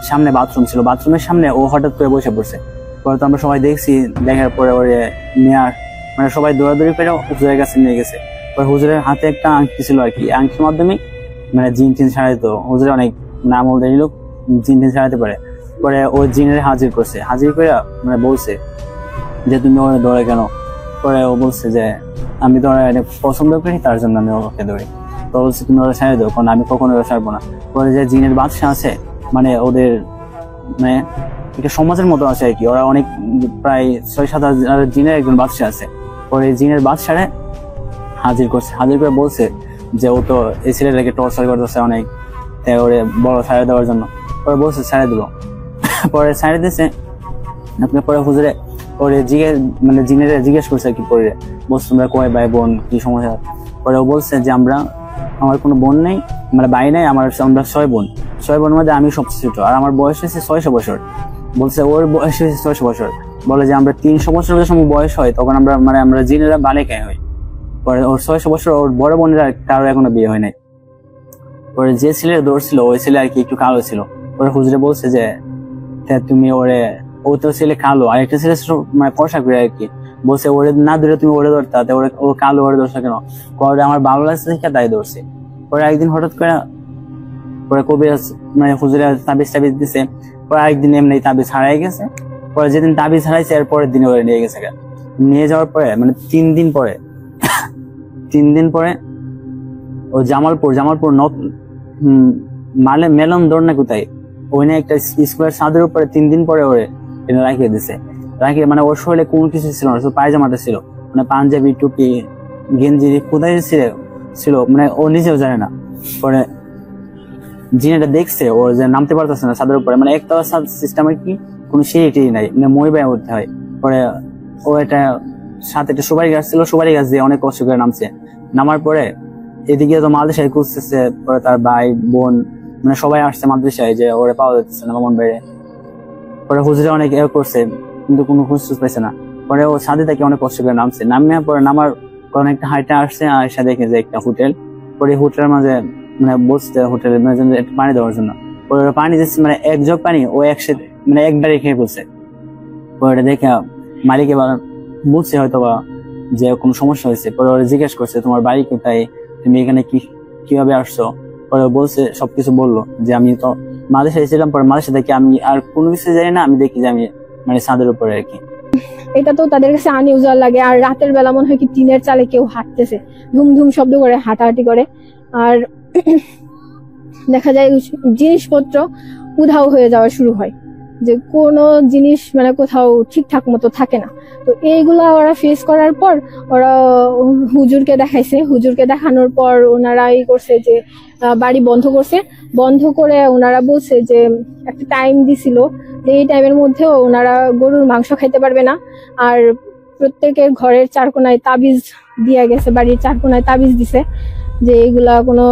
সামনে বাথরুম ছিল, বাথরুমের সামনে ও হঠাৎ করে বসে পড়ছে। পরে তো আমরা সবাই দেখছি, দেখার পরে ওরে নেয়ার মানে সবাই দৌড়াদৌড়ি করে হুজুরের কাছে নিয়ে গেছে। পরে হুজুরের হাতে একটা আংটি ছিল আর কি, আংটির মাধ্যমে মানে জিন টিন ছাড়াইতো, হুজুরে অনেক নাম অলরেডি লোক জিন টিন ছাড়াইতে পারে। পরে ও জিনের হাজির করছে, হাজির করে মানে বলছে যে তুমি ওরে দৌড়ে কেন। পরে ও বলছে যে আমি তো ওরা পছন্দ করি, তার জন্য আমি ওকে দৌড়ি। তো বলছে তুমি ওরা ছাড়ে দাও, কারণ আমি কখনো ওরা ছাড়বো না। পরে যে জিনের বাদশা আছে মানে ওদের মানে একটা সমাজের মতো আছে আর কি, ওরা অনেক প্রায় 6-7 হাজার জিনের একজন বাদশা আছে। পরে জিনের বাদশারে হাজির করছে, হাজির করে বলছে যে ও তো এই ছেলেটাকে টর্চার করতেছে অনেক, তাই ওরে বড় ছাড়ে দেওয়ার জন্য। পরে বলছে ছাড়ে দিল। পরে ছাড়ে দিয়েছে। আপনার পরে হুজুরে ওরে মানে জিনের জিজ্ঞেস করছে কি করে, বলছে তোমরা কয় ভাই বোন, কি সমস্যা। পরে ও বলছে যে আমার কোনো বোন নেই, মানে ভাই নাই, আমরা 6 বোন। 6 বোনের মধ্যে আমি সবচেয়ে ছোট, আর আমার বয়স হয়েছে 600 বছর। বলছে ওর বয়স হয়েছে 600 বছর। বলে যে আমরা 300 বছরের সময় বয়স হয় তখন আমরা জিনেরা বালিকায় হই। পরে ওর 600 বছর, ওর বড় বোনেরা কারো এখনো বিয়ে হয় নাই। পরে যে ছেলের দৌড় ছিল ওই ছেলে আর কি একটু কালো ছিল। পরে হুজুরে বলছে যে তুমি ওরে, ও তো ছেলে কালো, আর একটা ছেলে মানে কষা করে আর কি, বলছে ওরে না ধরে তুমি ওরে ধরতা, ও কালো ওরে ধরছে কেন, পরে আমার ভালো লাগছে তাই ধরছে। পরে একদিন হঠাৎ করে পরে কবিরাজ মানে হুজুরে তাবিজ দিছে। পরে আরেকদিন এমনি তাবিজ হারাই গেছে। পরে যেদিন তাবিজ হারাইছে এর পরের দিনে ওরে নিয়ে গেছে। নিয়ে যাওয়ার পরে মানে 3 দিন পরে ও জামালপুর মেলন দৌড় না কোথায় ওইনে একটা স্কোয়ার ছাদের উপরে 3 দিন পরে ওরে রাখিয়ে দিছে। রাখিয়ে মানে ওর শরীরে কোনো কিছু ছিল না, পায়জামাটা ছিল, মানে পাঞ্জাবি টুপি গেঞ্জি কোথায় ছিল মানে ও নিজেও জানে না। পরে জিনেটা দেখছে ও যে নামতে পারতেছে না ছাদের উপরে, মানে একটা সিস্টেম আর কি, কোনো সিঁড়ি নাই, মানে মই বায় উঠতে হয়। পরে ও এটা সাথে একটা সুপারি গাছ ছিল, সুপারি গাছ দিয়ে অনেক কষ্ট করে নামছে। নামার পরে এদিকে তো মাদ্রাসায় খুঁজতেছে, পরে তার ভাই বোন মানে সবাই আসছে মাদ্রাসায় যে ওরে পাওয়া যাচ্ছে না মামন বাইরে। পরে হুজুরে অনেক করছে কিন্তু কোনো খোঁজ পাইছে না। পরে ও ছাদে থেকে অনেক কষ্ট করে নামছে, নামিয়ে পরে নামার কারণ একটা হাইটে আসছে, আয়সা দেখে যে একটা হোটেল। পরে হোটেলের মাঝে মানে বসতে, হোটেলের মাঝে পানি দেওয়ার জন্য। পরে পানি দিচ্ছে মানে 1 জগ পানি ও একসাথে মানে একবারে খেয়ে ফেলছে। পরে দেখে মালিক এবার বুঝছে হয়তো বা যে কোনো সমস্যা হয়েছে। পরে ওরা জিজ্ঞেস করছে তোমার বাড়ি কোথায়, তুমি এখানে কিভাবে আসছো। পরে বলছে, সবকিছু বললো যে আমি তো মাদ্রাসায় ছিলাম, পরে মাদ্রাসা থেকে আমি আর কোনো কিছু জানি না, আমি দেখি যে আমি মানে ছাদের উপরে আর কি। এটা তো তাদের কাছে আনইউজুয়াল লাগে। আর রাতের বেলা মনে হয় কি টিনের চালে কেউ হাঁটতেছে, ধুম ধুম শব্দ করে হাঁটাহাঁটি করে। আর দেখা যায় জিনিসপত্র উধাও হয়ে যাওয়া শুরু হয়, যে কোনো জিনিস মানে কোথাও ঠিকঠাক মতো থাকে না। তো এইগুলা ওরা ফেস করার পর ওরা হুজুরকে দেখাইছে। হুজুরকে দেখানোর পর ওনারা করছে যে বাড়ি বন্ধ করছে। বন্ধ করে ওনারা বলছে যে একটা টাইম দিছিল যে এই টাইমের মধ্যেও ওনারা গরুর মাংস খাইতে পারবে না। আর প্রত্যেকের ঘরের 4 কোনায় তাবিজ দিয়া গেছে, বাড়ির 4 কোনায় তাবিজ দিছে যে এইগুলা কোনো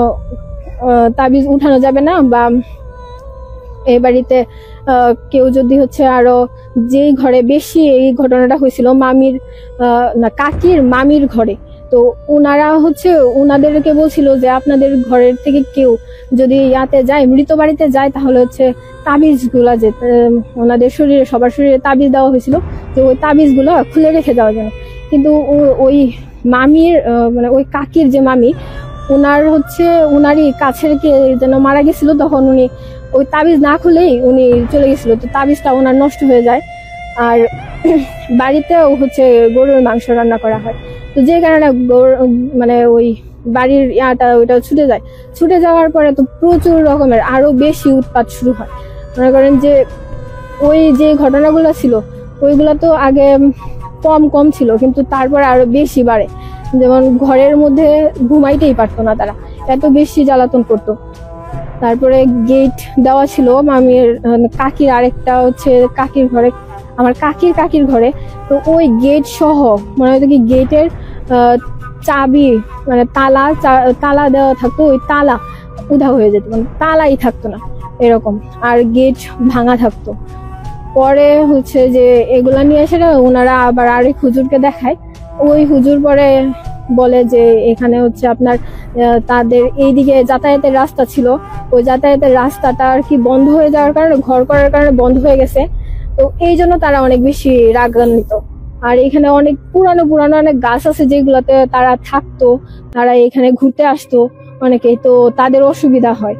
তাবিজ উঠানো যাবে না, বা এই বাড়িতে কেউ যদি আরো যেই ঘরে বেশি এই ঘটনাটা হয়েছিল মামির না কাকির মামির ঘরে, তো ওনারা ওনাদেরকে বলছিল যে আপনাদের ঘরের থেকে কেউ যদি ইয়াতে যায়, মৃত বাড়িতে যায়, তাহলে তাবিজ গুলা যে ওনাদের শরীরে সবার শরীরে তাবিজ দেওয়া হয়েছিল যে ওই তাবিজ গুলা খুলে রেখে দেওয়ার জন্য। কিন্তু ওই মামির মানে ওই কাকির যে মামি, ওনারই কাছের কে যেন মারা গেছিল, তখন উনি ওই তাবিজ না খুলেই উনি চলে গেছিল, তো তাবিজটা ওনার নষ্ট হয়ে যায়। আর বাড়িতেও হচ্ছে গরুর মাংস রান্না করা হয়, তো যে কারণে মানে ওই বাড়ির ওইটা ছুটে যাওয়ার পরে তো প্রচুর রকমের আরো বেশি উৎপাত শুরু হয়। মনে করেন যে ওই যে ঘটনাগুলো ছিল ওইগুলো তো আগে কম কম ছিল, কিন্তু তারপরে আরো বেশি বাড়ে। যেমন ঘরের মধ্যে ঘুমাইতেই পারতো না তারা, এত বেশি জ্বালাতন করতো। তারপরে গেট দেওয়া ছিল মামির কাকির, আরেকটা হচ্ছে কাকির ঘরে, আমার কাকির ঘরে, তো ওই গেট সহ মনে হয়তো কি গেটের চাবি মানে তালা দেওয়া থাকতো, ওই তালা উধাও হয়ে যেত, মানে তালাই থাকতো না এরকম, আর গেট ভাঙা থাকতো। পরে হচ্ছে যে এগুলা নিয়ে এসে ওনারা আবার আরেক হুজুরকে দেখায়। ওই হুজুর পরে বলে যে এখানে হচ্ছে আপনার তাদের এইদিকে যাতায়াতের রাস্তা ছিল, ওই যাতায়াতের রাস্তাটা আর কি বন্ধ হয়ে যাওয়ার কারণে, ঘর করার কারণে বন্ধ হয়ে গেছে, তো এই জন্য তারা অনেক বেশি রাগান্বিত। আর এখানে অনেক পুরানো অনেক গাছ আছে যেগুলাতে তারা থাকতো, তারা এখানে ঘুরতে আসতো অনেকেই, তো তাদের অসুবিধা হয়,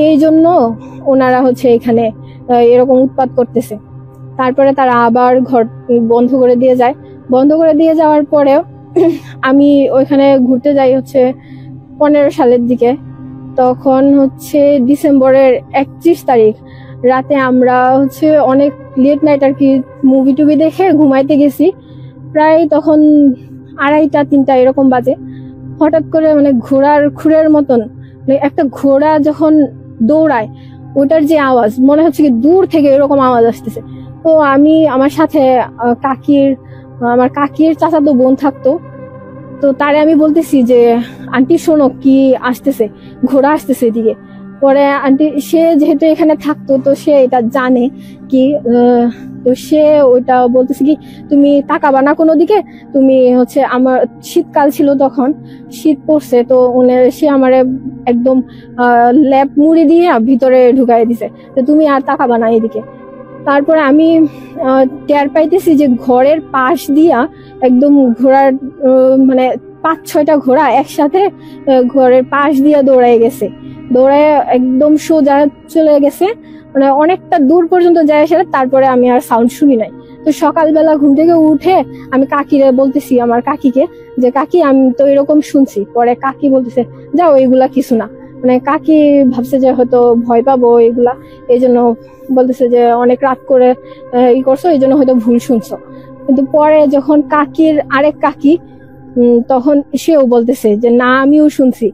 এই জন্য ওনারা হচ্ছে এখানে এরকম উৎপাত করতেছে। তারপরে তারা আবার ঘর বন্ধ করে দিয়ে যায়। বন্ধ করে দিয়ে যাওয়ার পরেও আমি ওইখানে ঘুরতে যাই হচ্ছে 15 সালের দিকে, তখন হচ্ছে ডিসেম্বরের 31 তারিখ রাতে আমরা হচ্ছে অনেক লেট নাইট আর কি মুভি টুভি দেখে ঘুমাইতে গেছি, প্রায় তখন 2:30-3টা এরকম বাজে। হঠাৎ করে মানে ঘোড়ার খুরের মতন মানে একটা ঘোড়া যখন দৌড়ায় ওটার যে আওয়াজ মনে হচ্ছে কি দূর থেকে এরকম আওয়াজ আসতেছে। তো আমি আমার সাথে আমার কাকির চাচাতো বোন থাকতো, তো তারে আমি বলতেছি যে আন্টি শোনো কি আসতেছে, ঘোড়া আসতেছে এদিকে। পরে আন্টি সে যেহেতু এখানে থাকতো তো সে এটা জানে কি, তো সে ওইটা বলতেছে কি তুমি তাকাবা না কোনো দিকে, তুমি হচ্ছে, আমার শীতকাল ছিল তখন, শীত পড়ছে, তো সে আমারে একদম ল্যাপ মুড়ি দিয়ে ভিতরে ঢুকাই দিছে, তো তুমি আর তাকাবা না এদিকে। তারপরে আমি টের পাইতেছি যে ঘরের পাশ দিয়া একদম ঘোড়ার মানে 5-6টা ঘোড়া একসাথে ঘরের পাশ দিয়া দৌড়ায় একদম সোজা চলে গেছে, মানে অনেকটা দূর পর্যন্ত যায় সেটা। তারপরে আমি আর সাউন্ড শুনি নাই। তো সকালবেলা ঘুম থেকে উঠে আমি কাকিরে বলতেছি, আমার কাকিকে, যে কাকি আমি তো এরকম শুনছি। পরে কাকি বলতেছে যাও এগুলা কিছু না, মানে কাকি ভাবছে যে হয়তো ভয় পাবো এগুলা, এই জন্য বলতেছে যে অনেক রাত করে করছো, এই জন্য হয়তো ভুল শুনছো। কিন্তু পরে যখন আরেক কাকি তখন সেও বলতেছে যে না আমিও শুনছি।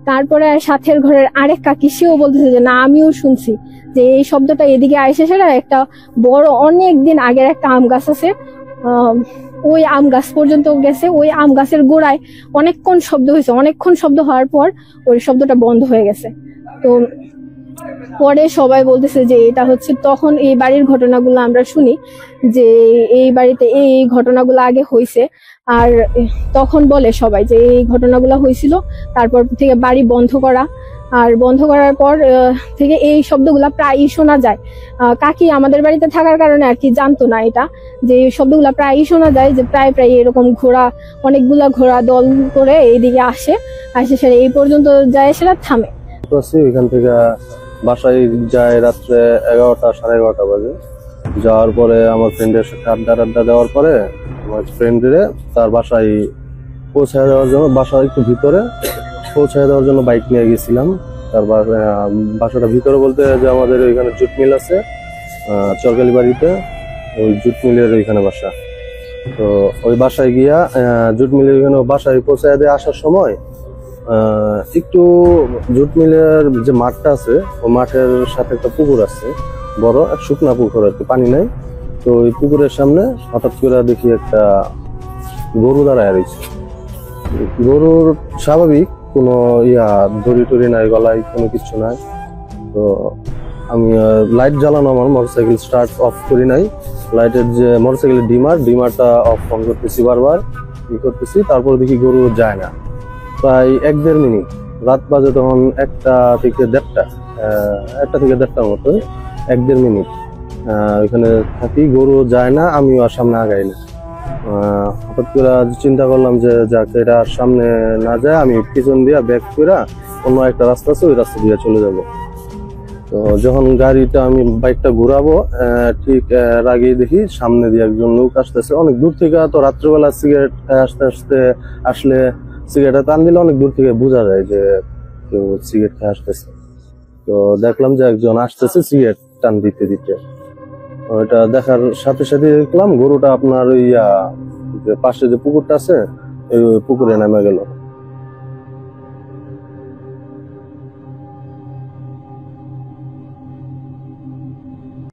তারপরে সাথের ঘরের আরেক কাকি সেও বলতেছে যে না আমিও শুনছি, যে এই শব্দটা এদিকে আইসে। সেটা একটা বড় অনেক দিন আগের একটা আম গাছ আছে, ওই আম গাছ পর্যন্ত গেছে, ওই আম গাছের গোড়ায় অনেকক্ষণ শব্দ হয়েছে, অনেকক্ষণ শব্দ হওয়ার পর ওই শব্দটা বন্ধ হয়ে গেছে। তো পরে সবাই বলতেছে যে এটা হচ্ছে, তখন এই বাড়ির ঘটনাগুলো আমরা শুনি যে এই বাড়িতে এই ঘটনাগুলো আগে হয়েছে, আর তখন বলে সবাই যে এই ঘটনাগুলো হয়েছিল, তারপর থেকে বাড়ি বন্ধ করা, আর বন্ধ করার পর থেকে এই শব্দগুলা প্রায়ই শোনা যায়। কাকি আমাদের বাড়িতে থাকার কারণে আর কি জানতো না এটা, যে এই শব্দগুলা প্রায়ই শোনা যায়, যে প্রায় এরকম অনেকগুলা ঘোড়া দল করে এইদিকে আসে সেটা এই পর্যন্ত যায়, সেটা থামে। এখান থেকে বাসায় যায় রাত্রে 11টা 11:30 বাজে। যাওয়ার পরে আমার ফ্রেন্ডের সাথে আড্ডা দেওয়ার পরে আমার ফ্রেন্ডের তার বাসায় পৌঁছায় দেওয়ার জন্য, বাসায় একটু ভিতরে পৌঁছায় দেওয়ার জন্য বাইক নিয়ে গেছিলাম। তারপর বাসাটা ভিতরে বলতে যে আমাদের ওইখানে জুট মিল আছে চরকালি বাড়িতে, ওই জুট মিলের ওইখানে বাসা। তো ওই বাসায় গিয়া জুট মিলের ওইখানে বাসায় পৌঁছায় দিয়ে আসার সময় একটু জুট মিলের যে মাঠটা আছে ওই মাঠের সাথে একটা পুকুর আছে, বড় শুকনা পুকুর আর কি, পানি নাই। তো ওই পুকুরের সামনে হঠাৎ করে দেখি একটা গরু দাঁড়ায় রয়েছে। গরুর স্বাভাবিক কোনো দড়ি টড়ি নাই, গলায় কোনো কিছু নাই। তো আমি লাইট জ্বালানো, আমার মোটরসাইকেল স্টার্ট অফ করি নাই, লাইটের যে মোটরসাইকেলের ডিমারটা অফ অন করতেছি, বারবার করতেছি। তারপর দেখি গরু যায় না। প্রায় 1-1.5 মিনিট, রাত বাজে তখন 1টা থেকে 1:30টার মতো, 1-1.5 মিনিট ওইখানে থাকি, গরু যায় না, আমিও আর সামনে আগাই না। হঠাৎ করে চিন্তা করলাম যে যাক এটা সামনে না যায়, আমি পিছন দিয়ে ব্যাক করে অন্য একটা রাস্তা আছে ওই রাস্তা দিয়ে চলে যাব। তো যখন গাড়িটা আমি বাইকটা ঘুরাবো ঠিক এর আগেই দেখি সামনে দিয়ে একজন লোক আসতেছে অনেক দূর থেকে। তো রাত্রেবেলা সিগারেট আস্তে আস্তে আসলে সিগারেট টান দিলে অনেক দূর থেকে বোঝা যায় যে কেউ সিগারেট খেয়ে আসতেছে। তো দেখলাম যে একজন আসতেছে সিগারেট টান দিতে দিতে। ওইটা দেখার সাথে সাথে দেখলাম গরুটা আপনার ওই যে পাশে যে পুকুরটা আছে ওই পুকুরে নেমে গেল।